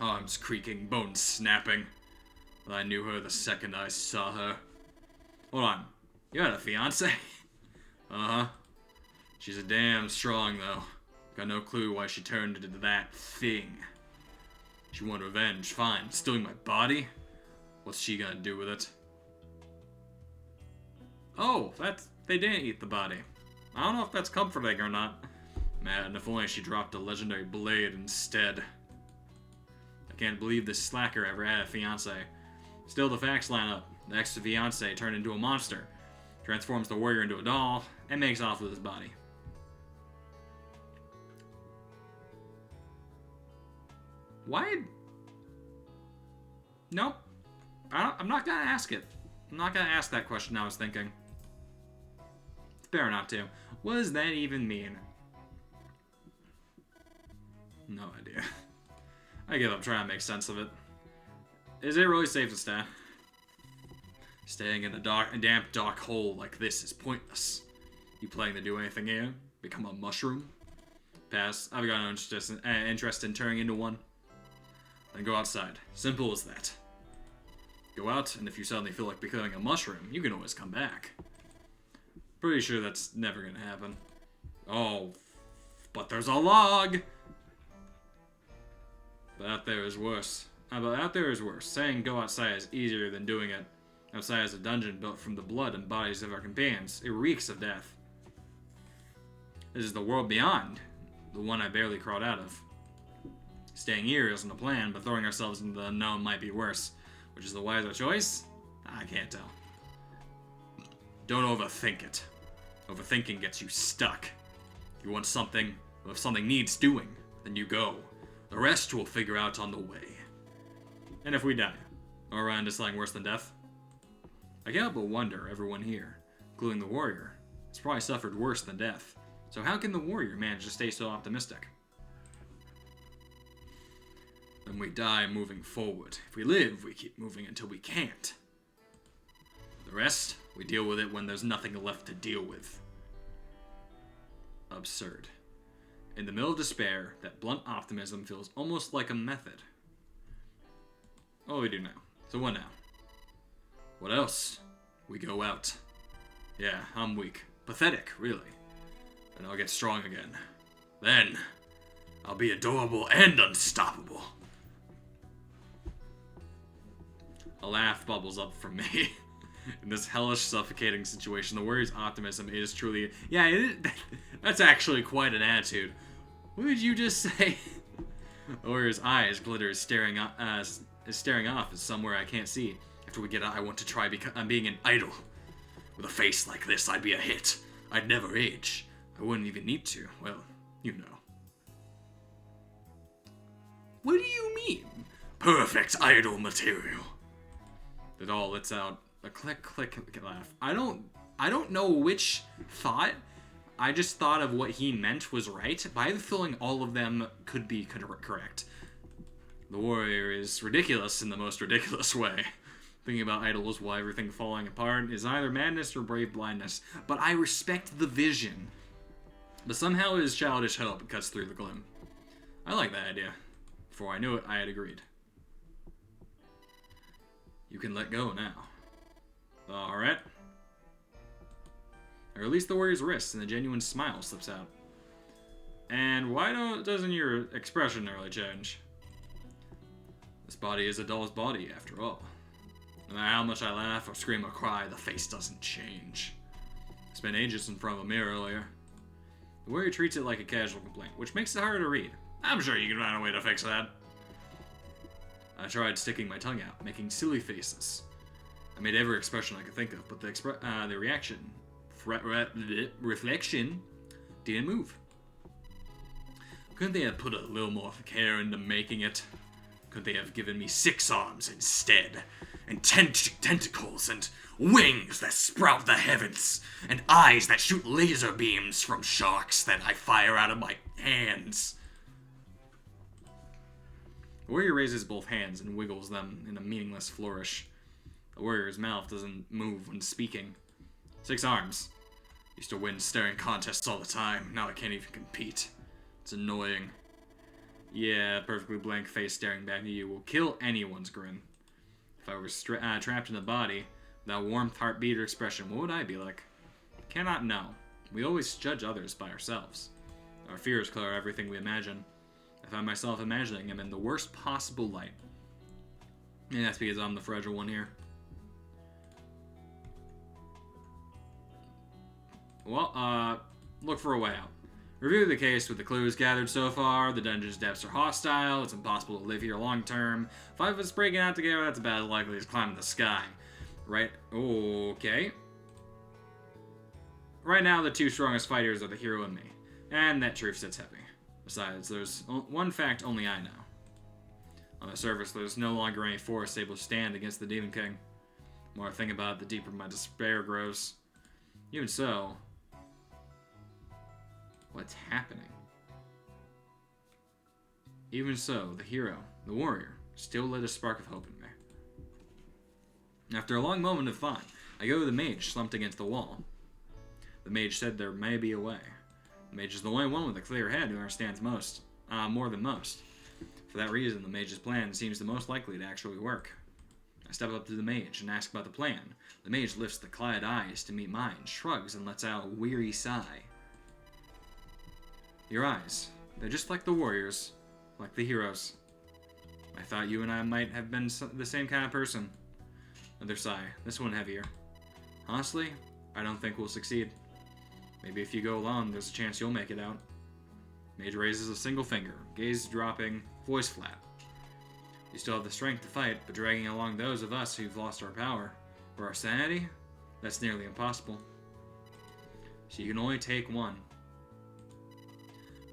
Arms creaking, bones snapping. I knew her the second I saw her. Hold on. You had a fiancé? Uh-huh. She's a damn strong, though. Got no clue why she turned into that thing. She wanted revenge, fine. Stealing my body? What's she gonna do with it? Oh, they didn't eat the body. I don't know if that's comforting or not. Man, if only she dropped a legendary blade instead. I can't believe this slacker ever had a fiancé. Still, the facts line up. The ex-fiancé turned into a monster, transforms the warrior into a doll, and makes off with his body. Why? Nope. I'm not gonna ask it. I'm not gonna ask that question I was thinking. It's better not to. What does that even mean? No idea. I give up trying to make sense of it. Is it really safe to stay? Staying in a damp, dark hole like this is pointless. You planning to do anything here? Become a mushroom? Pass. I've got no interest in turning into one. Then go outside. Simple as that. Go out, and if you suddenly feel like becoming a mushroom, you can always come back. Pretty sure that's never gonna happen. Oh, but there's a log! But out there is worse. But out there is worse. Saying go outside is easier than doing it. Outside is a dungeon built from the blood and bodies of our companions. It reeks of death. This is the world beyond, the one I barely crawled out of. Staying here isn't a plan, but throwing ourselves into the unknown might be worse. Which is the wiser choice? I can't tell. Don't overthink it. Overthinking gets you stuck. If you want something, or if something needs doing, then you go. The rest we'll figure out on the way. And if we die, or run into something worse than death? I can't help but wonder, everyone here, including the warrior, has probably suffered worse than death. So how can the warrior manage to stay so optimistic? Then we die moving forward. If we live, we keep moving until we can't. The rest, we deal with it when there's nothing left to deal with. Absurd. In the middle of despair, that blunt optimism feels almost like a method. What do we do now? So what now? What else? We go out. Yeah, I'm weak. Pathetic, really. And I'll get strong again. Then, I'll be adorable and unstoppable. A laugh bubbles up from me. In this hellish, suffocating situation, the warrior's optimism is truly... Yeah, that's actually quite an attitude. What did you just say? The warrior's eyes glitter is staring off as somewhere I can't see. After we get out, I want to try being an idol. With a face like this, I'd be a hit. I'd never age. I wouldn't even need to. Well, you know. What do you mean? Perfect idol material. The doll lets out a click, click, laugh. I don't know which thought. I just thought of what he meant was right, but I have a feeling all of them could be correct. The warrior is ridiculous in the most ridiculous way. Thinking about idols while everything falling apart is either madness or brave blindness, but I respect the vision. But somehow his childish hope cuts through the gloom. I like that idea. Before I knew it, I had agreed. You can let go now. Alright. I release the warrior's wrist and a genuine smile slips out. And why doesn't your expression really change? This body is a doll's body, after all. No matter how much I laugh or scream or cry, the face doesn't change. I spent ages in front of a mirror earlier. The warrior treats it like a casual complaint, which makes it harder to read. I'm sure you can find a way to fix that. I tried sticking my tongue out, making silly faces. I made every expression I could think of, but the reflection didn't move. Couldn't they have put a little more care into making it? Couldn't they have given me 6 arms instead? And tentacles and wings that sprout the heavens, and eyes that shoot laser beams from sharks that I fire out of my hands. The warrior raises both hands and wiggles them in a meaningless flourish. The warrior's mouth doesn't move when speaking. 6 arms. Used to win staring contests all the time. Now I can't even compete. It's annoying. Yeah, a perfectly blank face staring back at you will kill anyone's grin. If I were trapped in the body, without warmth, heartbeat, or expression, what would I be like? Cannot know. We always judge others by ourselves. Our fears color everything we imagine. I find myself imagining him in the worst possible light. And that's because I'm the fragile one here. Well, look for a way out. Review the case with the clues gathered so far. The dungeon's depths are hostile. It's impossible to live here long term. 5 of us breaking out together, that's about as likely as climbing the sky. Right? Okay. Right now, the 2 strongest fighters are the hero and me. And that truth sits heavy. Besides, there's one fact only I know. On the surface, there's no longer any force able to stand against the Demon King. The more I think about it, the deeper my despair grows. Even so, what's happening? Even so, the hero, the warrior, still lit a spark of hope in me. After a long moment of thought, I go to the mage slumped against the wall. The mage said there may be a way. The mage is the only one with a clear head who understands more than most. For that reason, the mage's plan seems the most likely to actually work. I step up to the mage and ask about the plan. The mage lifts the clouded eyes to meet mine, shrugs, and lets out a weary sigh. Your eyes, they're just like the warriors, like the heroes. I thought you and I might have been the same kind of person. Another sigh, this one heavier. Honestly, I don't think we'll succeed. Maybe if you go alone, there's a chance you'll make it out. Mage raises a single finger, gaze dropping, voice flat. You still have the strength to fight, but dragging along those of us who've lost our power, or our sanity, that's nearly impossible. So you can only take one.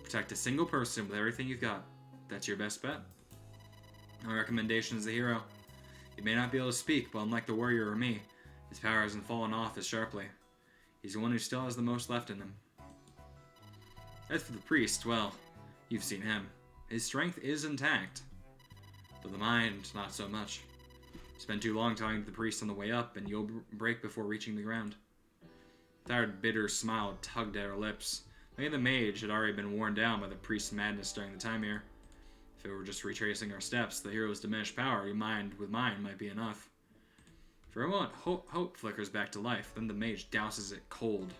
Protect a single person with everything you've got. That's your best bet. My recommendation is the hero. He may not be able to speak, but unlike the warrior or me, his power hasn't fallen off as sharply. He's the one who still has the most left in him. As for the priest, well, you've seen him. His strength is intact, but the mind, not so much. Spend too long talking to the priest on the way up, and you'll break before reaching the ground. A tired, bitter smile tugged at her lips. Maybe the mage had already been worn down by the priest's madness during the time here. If it were just retracing our steps, the hero's diminished power combined with mine might be enough. For a moment, hope flickers back to life, then the mage douses it cold.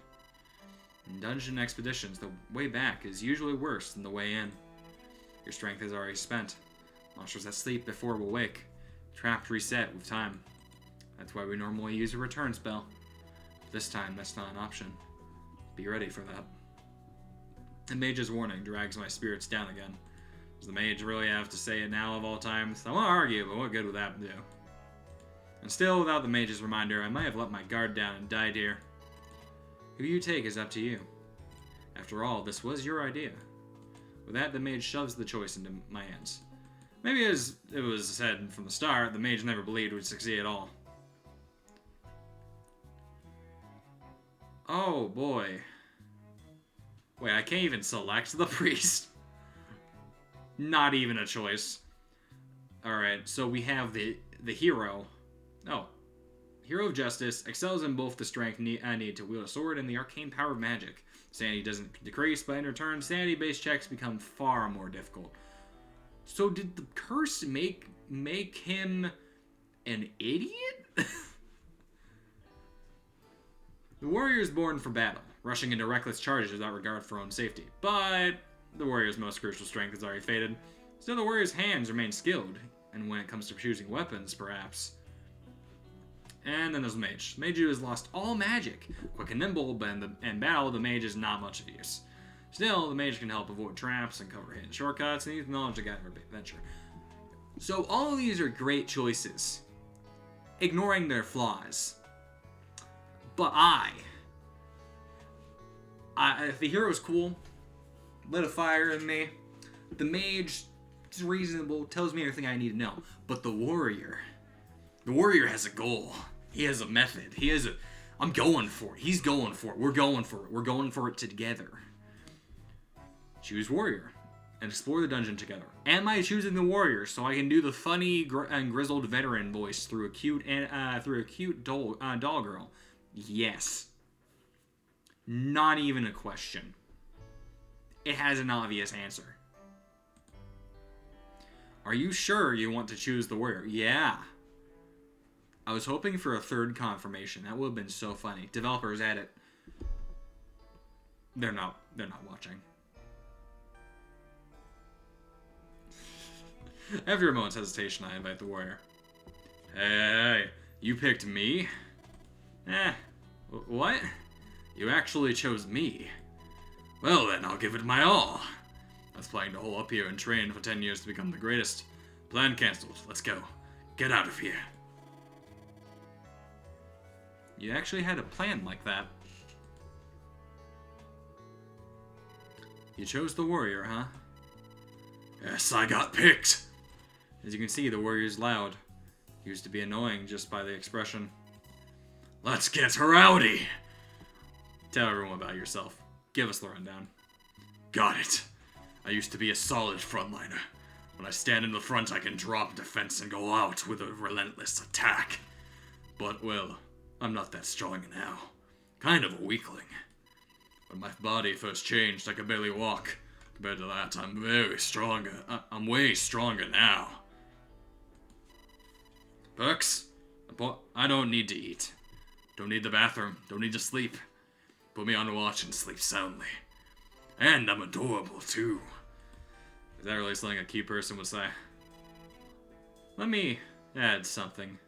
In dungeon expeditions, the way back is usually worse than the way in. Your strength is already spent. Monsters that sleep before will wake. Trapped reset with time. That's why we normally use a return spell. This time, that's not an option. Be ready for that. The mage's warning drags my spirits down again. Does the mage really have to say it now of all times? I won't argue, but what good would that do? And still, without the mage's reminder, I might have let my guard down and died here. Who you take is up to you. After all, this was your idea. With that, the mage shoves the choice into my hands. Maybe as it was said from the start, the mage never believed we'd succeed at all. Oh boy. Wait, I can't even select the priest. Not even a choice. Alright, so we have the hero. Oh. Hero of Justice excels in both the strength I need to wield a sword and the arcane power of magic. Sanity doesn't decrease, but in return, sanity-based checks become far more difficult. So did the curse make him an idiot? The warrior is born for battle, rushing into reckless charges without regard for own safety. But the warrior's most crucial strength is already faded. Still, the warrior's hands remain skilled, and when it comes to choosing weapons, perhaps. And then there's the mage. The mage who has lost all magic. Quick and nimble, but in battle, the mage is not much of use. Still, the mage can help avoid traps and cover hidden shortcuts, and he's knowledge to guide our adventure. So all of these are great choices, ignoring their flaws. But the hero's cool, lit a fire in me. The mage is reasonable, tells me everything I need to know. But the warrior has a goal. He has a method. I'm going for it. He's going for it. We're going for it. We're going for it together. Choose warrior and explore the dungeon together. Am I choosing the warrior so I can do the funny and grizzled veteran voice through a cute doll girl? Yes. Not even a question. It has an obvious answer. Are you sure you want to choose the warrior? Yeah. I was hoping for a third confirmation. That would have been so funny. Developers at it. They're not watching. After a moment's hesitation, I invite the warrior. Hey, you picked me? What? You actually chose me. Well then, I'll give it my all. I was planning to hole up here and train for 10 years to become the greatest. Plan cancelled. Let's go. Get out of here. You actually had a plan like that. You chose the warrior, huh? Yes, I got picked. As you can see, the warrior's loud. He used to be annoying just by the expression. Let's get rowdy! Tell everyone about yourself. Give us the rundown. Got it. I used to be a solid frontliner. When I stand in the front, I can drop defense and go out with a relentless attack. But, well, I'm not that strong now. Kind of a weakling. When my body first changed, I could barely walk. Compared to that, I'm very stronger. I'm way stronger now. Perks? I don't need to eat. Don't need the bathroom. Don't need to sleep. Put me on watch and sleep soundly. And I'm adorable, too. Is that really something a key person would say? Let me add something.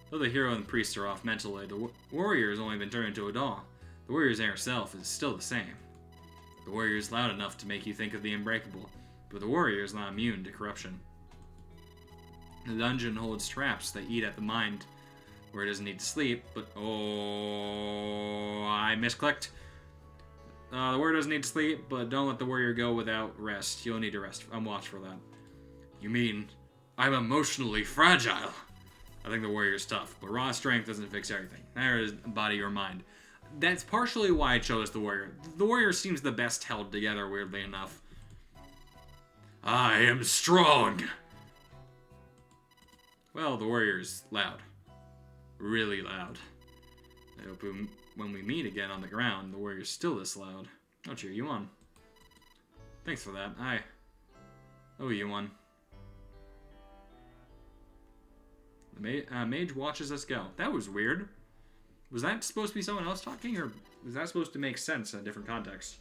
Though the hero and the priest are off mentally, the warrior has only been turned into a doll. The warrior's inner self is still the same. The warrior is loud enough to make you think of the unbreakable, but the warrior is not immune to corruption. The dungeon holds traps that eat at the mind, where it doesn't need to sleep, but oh, I misclicked. The warrior doesn't need to sleep, but don't let the warrior go without rest. You'll need to rest. I'm watched for that. You mean I'm emotionally fragile? I think the warrior's tough, but raw strength doesn't fix everything. Neither is body or mind. That's partially why I chose the warrior. The warrior seems the best held together, weirdly enough. I am strong! Well, the warrior's loud. Really loud. I hope when we meet again on the ground, the warrior's still this loud. I'll cheer you on. Thanks for that. I owe you one. The mage watches us go. That was weird. Was that supposed to be someone else talking, or was that supposed to make sense in a different context?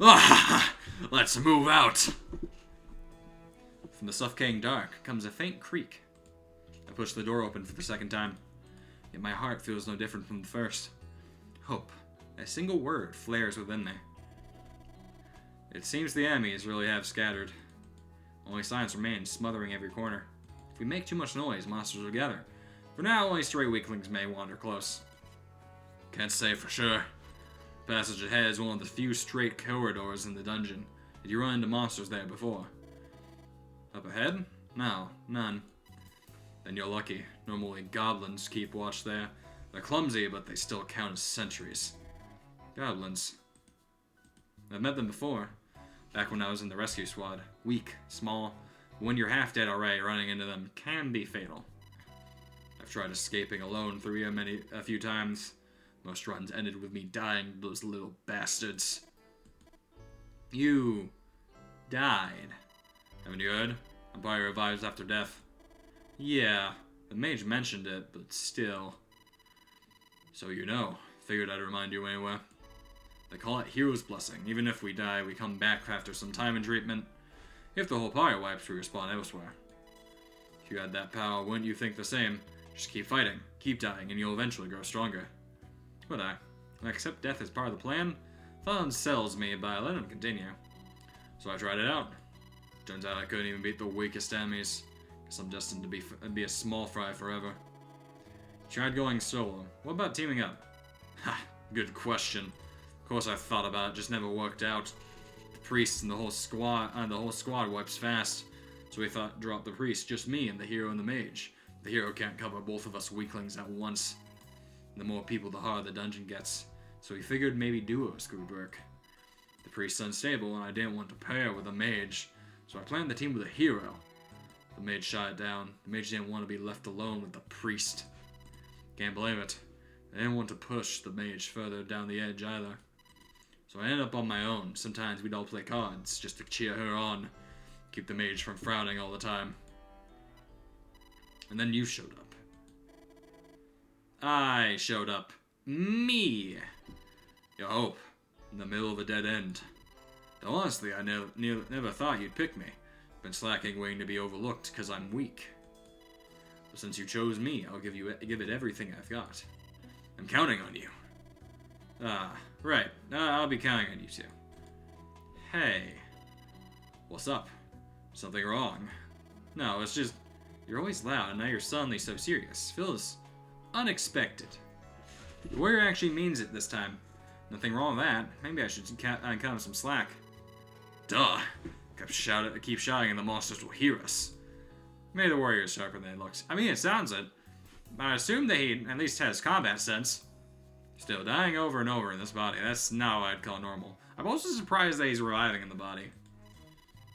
Ah, let's move out! From the suffocating dark comes a faint creak. I push the door open for the second time, yet my heart feels no different from the first. Hope. A single word flares within me. It seems the enemies really have scattered. Only silence remains, smothering every corner. If we make too much noise, monsters will gather. For now, only stray weaklings may wander close. Can't say for sure. The passage ahead is one of the few straight corridors in the dungeon. Did you run into monsters there before? Up ahead? No, none. Then you're lucky. Normally goblins keep watch there. They're clumsy, but they still count as sentries. Goblins. I've met them before. Back when I was in the rescue squad. Weak, small. When you're half dead already, running into them can be fatal. I've tried escaping alone through here a few times. Most runs ended with me dying to those little bastards. You died. Haven't you heard? A body revives after death. Yeah, the mage mentioned it, but still. So you know. Figured I'd remind you anyway. They call it Hero's Blessing. Even if we die, we come back after some time and treatment. If the whole party wipes, we respawn elsewhere. If you had that power, wouldn't you think the same? Just keep fighting, keep dying, and you'll eventually grow stronger. But I accept death as part of the plan. Thon sells me, but I let him continue. So I tried it out. Turns out I couldn't even beat the weakest enemies. Guess I'm destined to be a small fry forever. Tried going solo. What about teaming up? Ha, good question. Of course I've thought about it, just never worked out. The priest and the whole squad wipes fast. So we thought drop the priest, just me and the hero and the mage. The hero can't cover both of us weaklings at once. The more people, the harder the dungeon gets. So we figured maybe duos could work. The priest's unstable, and I didn't want to pair with a mage, so I planned the team with a hero. The mage shot it down. The mage didn't want to be left alone with the priest. Can't blame it. I didn't want to push the mage further down the edge either. So I ended up on my own. Sometimes we'd all play cards, just to cheer her on. Keep the mage from frowning all the time. And then you showed up. I showed up. Me! Your hope. In the middle of a dead end. Though honestly, I never thought you'd pick me. Been slacking waiting to be overlooked because I'm weak. But since you chose me, I'll give it everything I've got. I'm counting on you. Right. I'll be counting on you two. Hey. What's up? Something wrong? No, it's just... You're always loud, and now you're suddenly so serious. Feels unexpected. The warrior actually means it this time. Nothing wrong with that. Maybe I should cut him some slack. Duh. Keep shouting and the monsters will hear us. Maybe the warrior is sharper than he looks. I mean, it sounds it. But I assume that he at least has combat sense. Still, dying over and over in this body, that's not what I'd call normal. I'm also surprised that he's reviving in the body.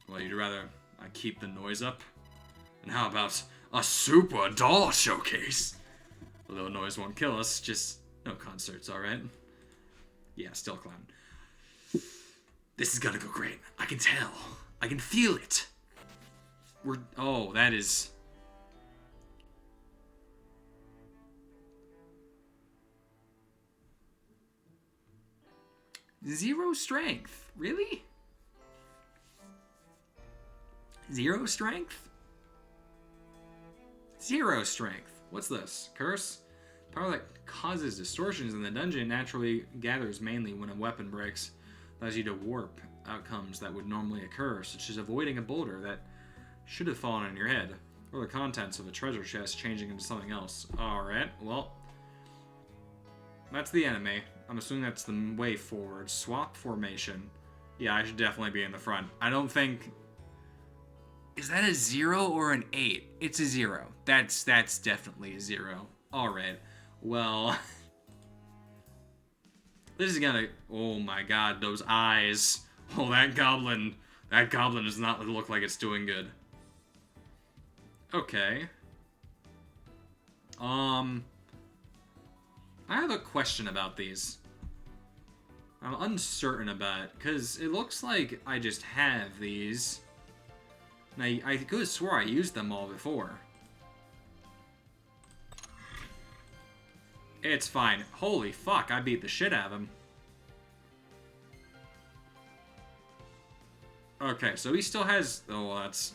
Well, you'd rather I keep the noise up? And how about a super doll showcase? A little noise won't kill us, just no concerts, alright? Yeah, still clown. This is gonna go great. I can tell. I can feel it. Oh, that is... Zero strength. Really? Zero strength? Zero strength. What's this? Curse? Power that causes distortions in the dungeon naturally gathers mainly when a weapon breaks. Allows you to warp outcomes that would normally occur, such as avoiding a boulder that should have fallen on your head, or the contents of a treasure chest changing into something else. Alright, well, that's the enemy. I'm assuming that's the way forward. Swap formation. Yeah, I should definitely be in the front. I don't think... Is that a 0 or an 8? It's a 0. That's definitely a 0. Alright, well... This is gonna... Oh my god, those eyes. Oh, that goblin does not look like it's doing good. Okay. I have a question about these. I'm uncertain about it, because it looks like I just have these. And I could have swore I used them all before. It's fine. Holy fuck, I beat the shit out of him. Okay, so he still has... Oh, that's...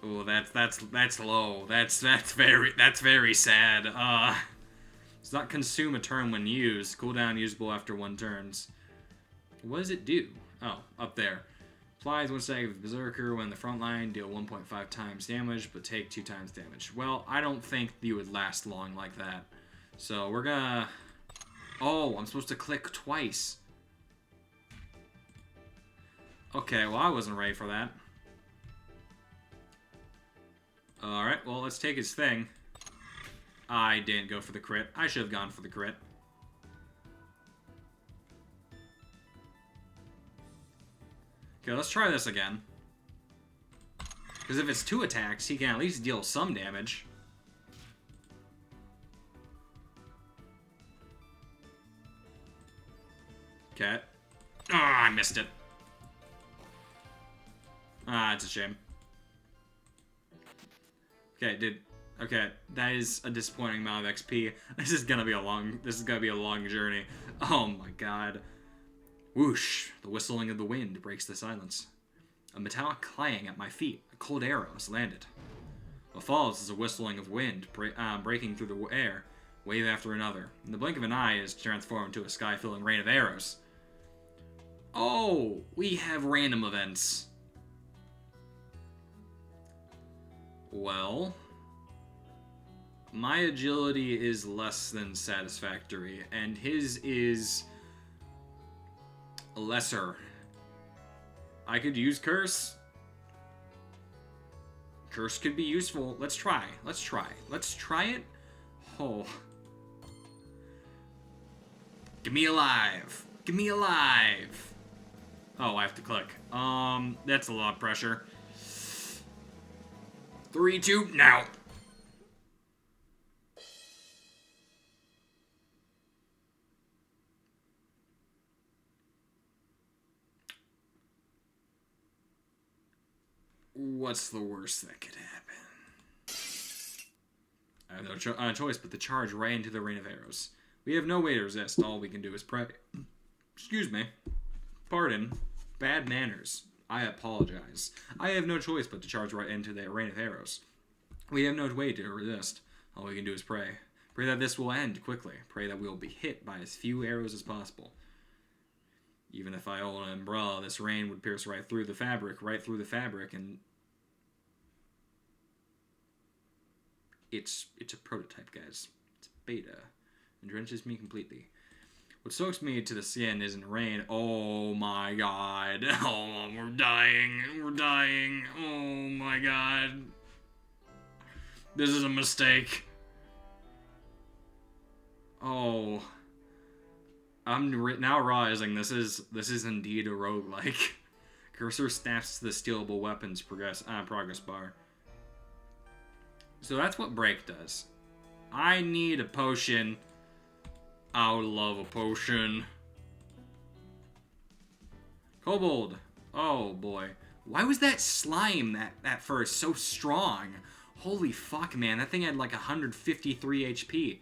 Oh, that's low. That's very sad. Does not consume a turn when used. Cooldown usable after 1 turns. What does it do? Oh, up there. Applies 1 second with Berserker when the front line, deal 1.5 times damage, but take 2 times damage. Well, I don't think you would last long like that. So we're gonna... Oh, I'm supposed to click twice. Okay, well, I wasn't ready for that. Alright, well, let's take his thing. I didn't go for the crit. I should have gone for the crit. Okay, let's try this again. Because if it's 2 attacks, he can at least deal some damage. Okay. Ah, I missed it. Ah, it's a shame. Okay, that is a disappointing amount of XP. This is gonna be a long journey. Oh my god. Whoosh, the whistling of the wind breaks the silence. A metallic clang at my feet. A cold arrow has landed. What follows is a whistling of wind breaking through the air, wave after another. In the blink of an eye is transformed to a sky-filling rain of arrows. Oh, we have random events. Well, my agility is less than satisfactory, and his is lesser. I could use Curse. Curse could be useful. Let's try. Let's try it. Oh. Give me alive. Give me alive. Oh, I have to click. That's a lot of pressure. 3, 2, now. What's the worst that could happen? I have no choice but to charge right into the rain of arrows. We have no way to resist. All we can do is pray. Excuse me. Pardon. Bad manners. I apologize. I have no choice but to charge right into the rain of arrows. We have no way to resist. All we can do is pray. Pray that this will end quickly. Pray that we will be hit by as few arrows as possible. Even if I hold an umbrella, this rain would pierce right through the fabric, and it's a prototype, guys. It's beta. And drenches me completely. What soaks me to the skin isn't rain. Oh my god. Oh, we're dying. We're dying. Oh my god. This is a mistake. Oh. I'm now realizing this is indeed a roguelike. Cursor snaps to the stealable weapons progress bar. So that's what break does. I need a potion. I would love a potion. Kobold. Oh boy. Why was that slime that first so strong? Holy fuck, man. That thing had like 153 HP.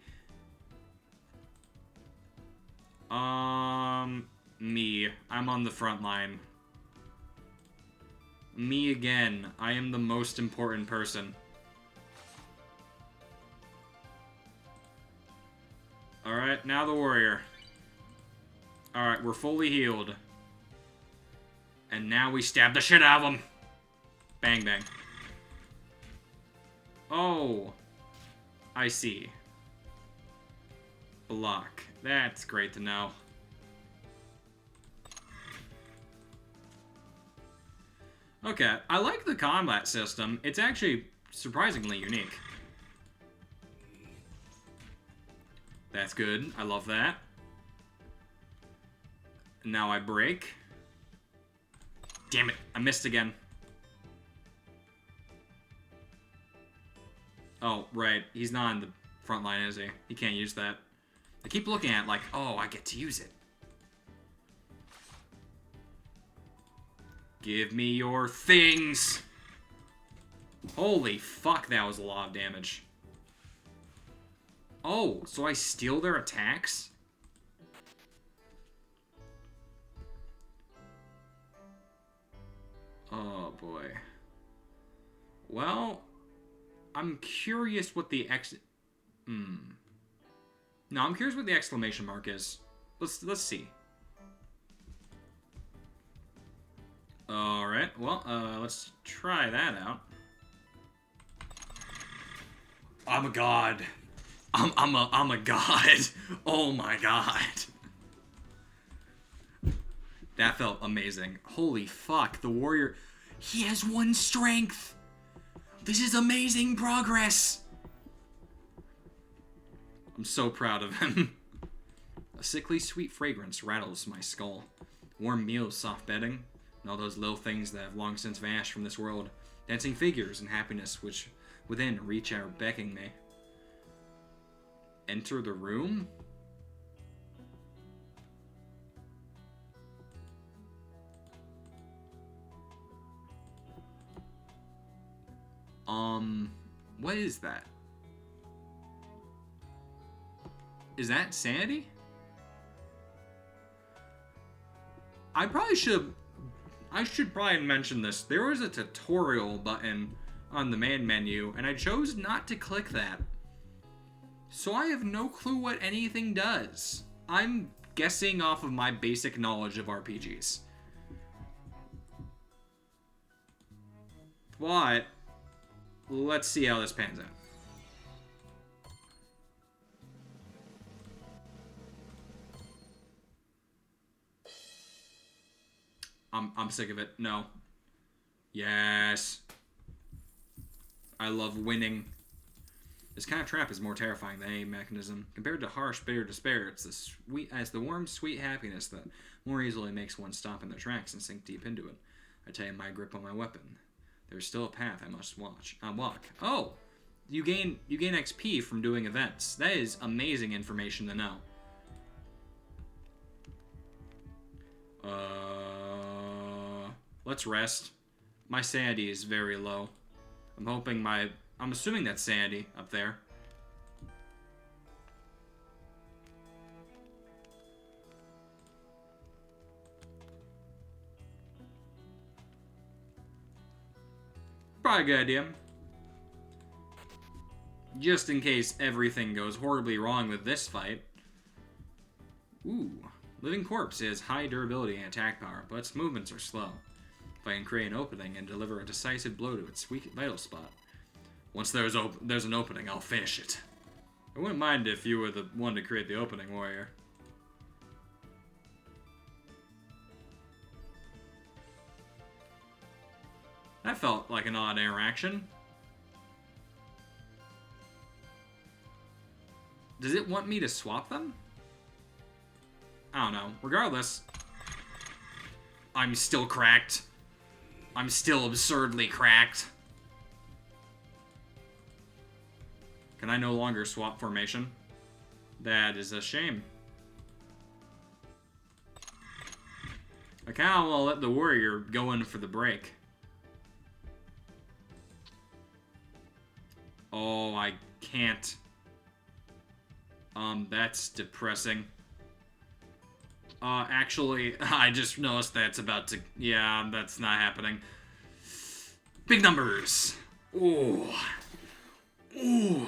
Me. I'm on the front line. Me again. I am the most important person. Alright, now the warrior. Alright, we're fully healed. And now we stab the shit out of him. Bang, bang. Oh. I see. Block. That's great to know. Okay, I like the combat system. It's actually surprisingly unique. That's good. I love that. Now I break. Damn it, I missed again. Oh, right. He's not in the front line, is he? He can't use that. I keep looking at it like, oh, I get to use it. Give me your things! Holy fuck, that was a lot of damage. Oh, so I steal their attacks? Oh, boy. Well, I'm curious what the No, I'm curious what the exclamation mark is. Let's see. Alright, well, let's try that out. I'm a god. I'm a god. Oh my god. That felt amazing. Holy fuck, the warrior. He has 1 strength. This is amazing progress. I'm so proud of him. A sickly sweet fragrance rattles my skull. Warm meals, soft bedding, and all those little things that have long since vanished from this world. Dancing figures and happiness which within reach out beckoning me. Enter the room? What is that? Is that sanity? I should probably mention this. There was a tutorial button on the main menu, and I chose not to click that. So I have no clue what anything does. I'm guessing off of my basic knowledge of RPGs. But let's see how this pans out. I'm sick of it. No. Yes. I love winning. This kind of trap is more terrifying than any mechanism. Compared to harsh, bitter despair, it's the warm, sweet happiness that more easily makes one stop in their tracks and sink deep into it. I tighten my grip on my weapon. There's still a path I must walk. Oh! You gain XP from doing events. That is amazing information to know. Let's rest. My sanity is very low. I'm assuming that's sanity up there. Probably a good idea. just in case everything goes horribly wrong with this fight. Ooh. Living Corpse has high durability and attack power, but its movements are slow. If I can create an opening and deliver a decisive blow to its weak vital spot, once there's an opening, I'll finish it. I wouldn't mind if you were the one to create the opening, warrior. That felt like an odd interaction. Does it want me to swap them? I don't know. Regardless, I'm still cracked. I'm still absurdly cracked. Can I no longer swap formation? That is a shame. I kind of want to let the warrior go in for the break. Oh, I can't. That's depressing. Actually, I just noticed that's about to... Yeah, that's not happening. Big numbers. Ooh. Ooh.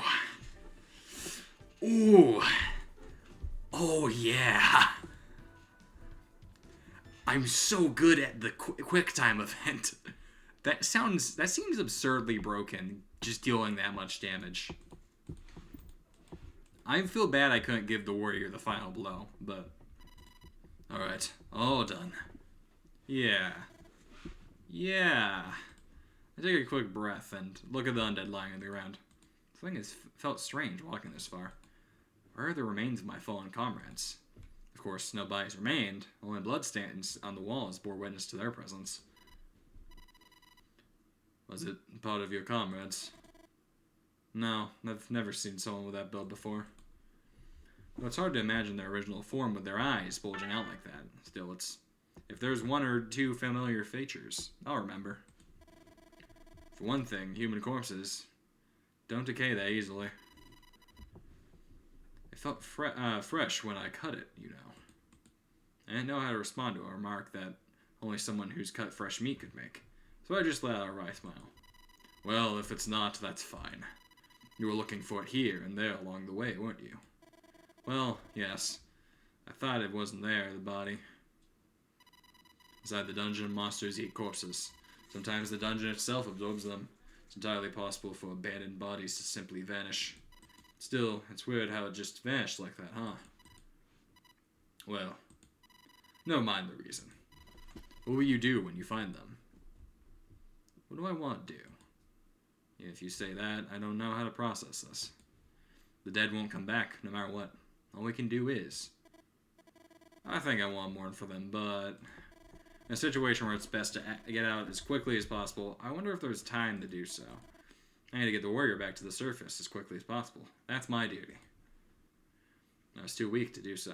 Ooh. Oh, yeah. I'm so good at the quick time event. That seems absurdly broken, just dealing that much damage. I feel bad I couldn't give the warrior the final blow, but... Alright, all done. Yeah. Yeah. I take a quick breath and look at the undead lying on the ground. This thing has felt strange walking this far. Where are the remains of my fallen comrades? Of course, no bodies remained, only bloodstains on the walls bore witness to their presence. Was it part of your comrades? No, I've never seen someone with that build before. Well, it's hard to imagine their original form with their eyes bulging out like that. Still, if there's one or two familiar features, I'll remember. For one thing, human corpses don't decay that easily. It felt fresh when I cut it, you know. I didn't know how to respond to a remark that only someone who's cut fresh meat could make, so I just let out a wry smile. Well, if it's not, that's fine. You were looking for it here and there along the way, weren't you? Well, yes. I thought it wasn't there, the body. Inside the dungeon, monsters eat corpses. Sometimes the dungeon itself absorbs them. It's entirely possible for abandoned bodies to simply vanish. Still, it's weird how it just vanished like that, huh? Well, never mind the reason. What will you do when you find them? What do I want to do? If you say that, I don't know how to process this. The dead won't come back, no matter what. All we can do is... I think I want to mourn for them, but... in a situation where it's best to get out as quickly as possible, I wonder if there's time to do so. I need to get the warrior back to the surface as quickly as possible. That's my duty. I was too weak to do so.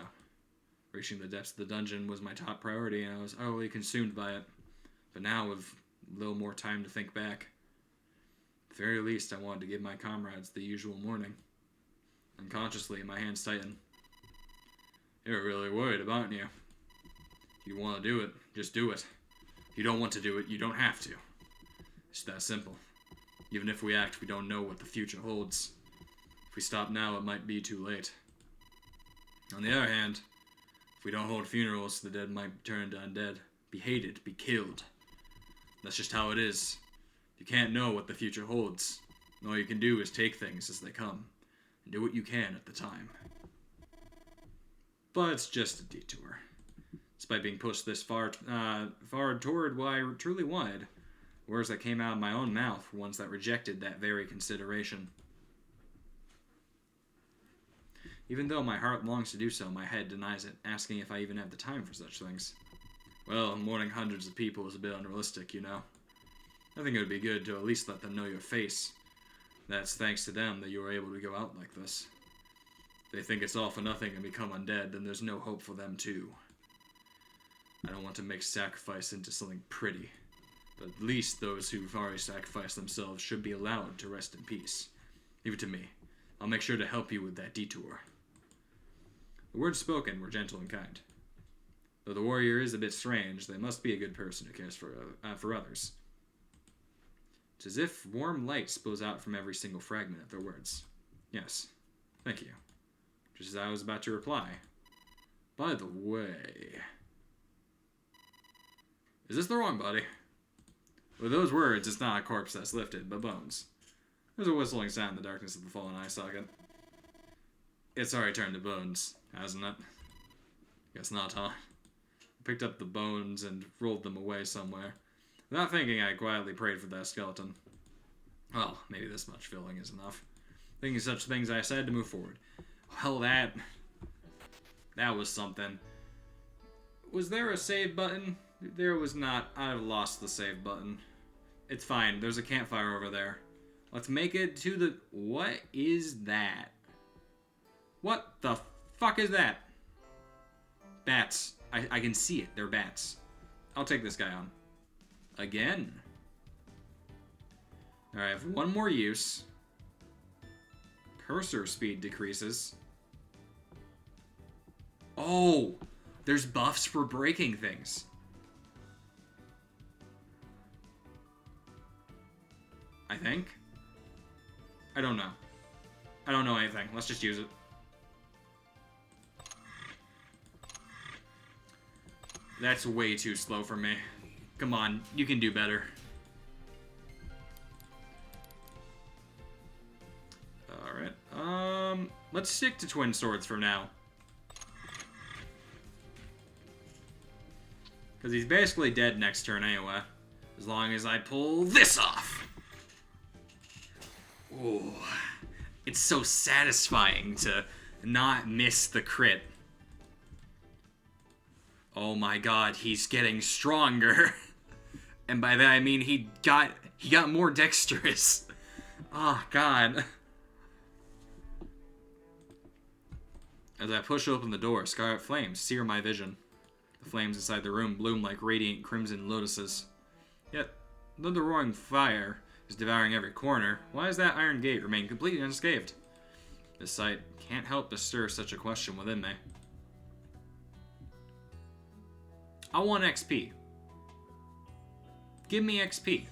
Reaching the depths of the dungeon was my top priority, and I was utterly consumed by it. But now, with a little more time to think back, at the very least, I wanted to give my comrades the usual mourning. Unconsciously, my hands tightened. You're really worried, aren't you? If you want to do it, just do it. If you don't want to do it, you don't have to. It's that simple. Even if we act, we don't know what the future holds. If we stop now, it might be too late. On the other hand, if we don't hold funerals, the dead might turn to undead, be hated, be killed. That's just how it is. You can't know what the future holds. All you can do is take things as they come, and do what you can at the time. But it's just a detour. Despite being pushed this far toward what I truly wanted, words that came out of my own mouth were ones that rejected that very consideration. Even though my heart longs to do so, my head denies it, asking if I even have the time for such things. Well, mourning hundreds of people is a bit unrealistic, you know. I think it would be good to at least let them know your face. That's thanks to them that you were able to go out like this. If they think it's all for nothing and become undead, then there's no hope for them too. I don't want to make sacrifice into something pretty, but at least those who've already sacrificed themselves should be allowed to rest in peace. Leave it to me. I'll make sure to help you with that detour. The words spoken were gentle and kind. Though the warrior is a bit strange, they must be a good person who cares for others. It's as if warm light spills out from every single fragment of their words. Yes. Thank you. Just as I was about to reply. By the way... Is this the wrong body? With those words, it's not a corpse that's lifted, but bones. There's a whistling sound in the darkness of the fallen eye socket. It's already turned to bones, hasn't it? Guess not, huh? I picked up the bones and rolled them away somewhere. Without thinking, I quietly prayed for that skeleton. Well, maybe this much filling is enough. Thinking such things, I decided to move forward. Well, that was something. Was there a save button? There was not. I've lost the save button. It's fine. There's a campfire over there. Let's make it to the... What is that? What the fuck is that? Bats. I can see it. They're bats. I'll take this guy on. Again. Alright, I have one more use. Cursor speed decreases. Oh! There's buffs for breaking things. I think. I don't know. I don't know anything. Let's just use it. That's way too slow for me. Come on, you can do better. Alright, let's stick to twin swords for now. Because he's basically dead next turn anyway. As long as I pull this off. Ooh. It's so satisfying to not miss the crit. Oh my god, he's getting stronger. And by that I mean he got more dexterous. Oh god. As I push open the door, scarlet flames sear my vision. The flames inside the room bloom like radiant crimson lotuses. Yet, though the roaring fire is devouring every corner, why does that iron gate remain completely unscathed? This sight can't help but stir such a question within me. I want XP. Give me XP.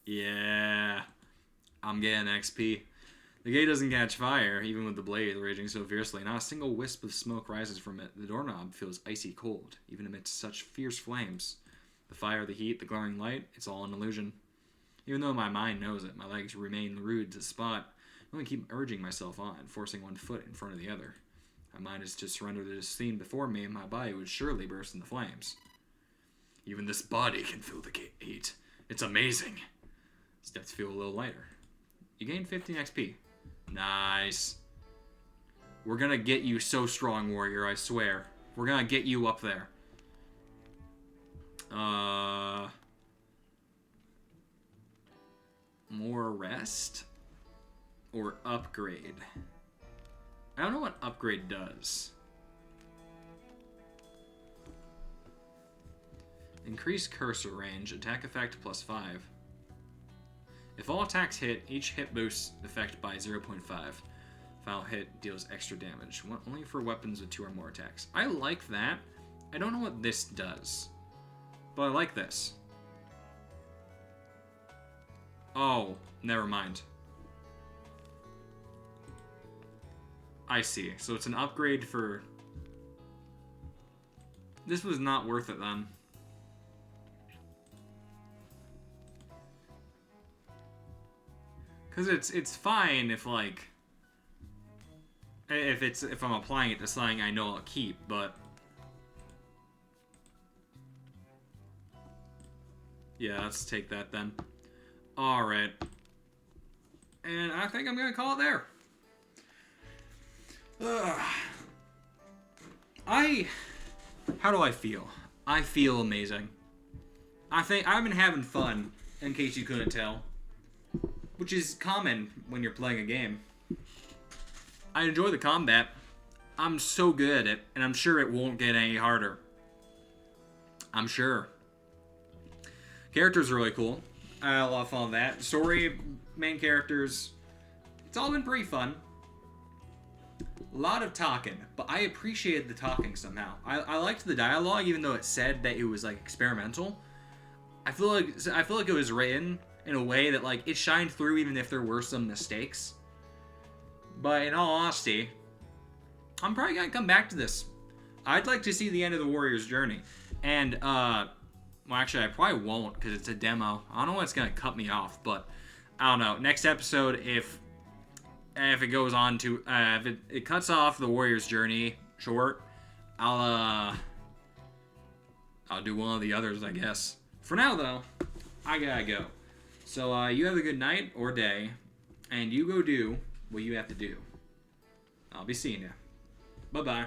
Yeah. I'm getting XP. The gate doesn't catch fire, even with the blaze raging so fiercely. Not a single wisp of smoke rises from it. The doorknob feels icy cold, even amidst such fierce flames. The fire, the heat, the glowing light, it's all an illusion. Even though my mind knows it, my legs remain rude to the spot. I only keep urging myself on, forcing one foot in front of the other. My mind is to surrender to this scene before me, and my body would surely burst into flames. Even this body can feel the heat. It's amazing. Steps feel a little lighter. You gain 15 XP. Nice. We're gonna get you so strong, warrior, I swear. We're gonna get you up there. More rest? Or upgrade? I don't know what upgrade does. Increase cursor range, attack effect +5. If all attacks hit, each hit boosts effect by 0.5. Final hit deals extra damage. Only for weapons with 2 or more attacks. I like that. I don't know what this does. But I like this. Oh, never mind. I see. So it's an upgrade for... This was not worth it then. Cause it's fine if like if I'm applying it to something I know I'll keep, but yeah, let's take that then. All right, and I think I'm gonna call it there. How do I feel? I feel amazing. I think I've been having fun, in case you couldn't tell. Which is common when you're playing a game. I enjoy the combat. I'm so good at it, and I'm sure it won't get any harder. I'm sure. Characters are really cool. I had a lot of fun with that. Story, main characters, it's all been pretty fun. A lot of talking, but I appreciated the talking somehow. I liked the dialogue, even though it said that it was like experimental. I feel like it was written in a way that like it shined through, even if there were some mistakes. But in all honesty, I'm probably gonna come back to this. I'd like to see the end of the Warrior's journey, and well, actually, I probably won't because it's a demo. I don't know what's gonna cut me off, but I don't know. Next episode, if it goes on to if it cuts off the Warrior's journey short, I'll do one of the others, I guess. For now, though, I gotta go. So you have a good night or day, and you go do what you have to do. I'll be seeing you. Bye-bye.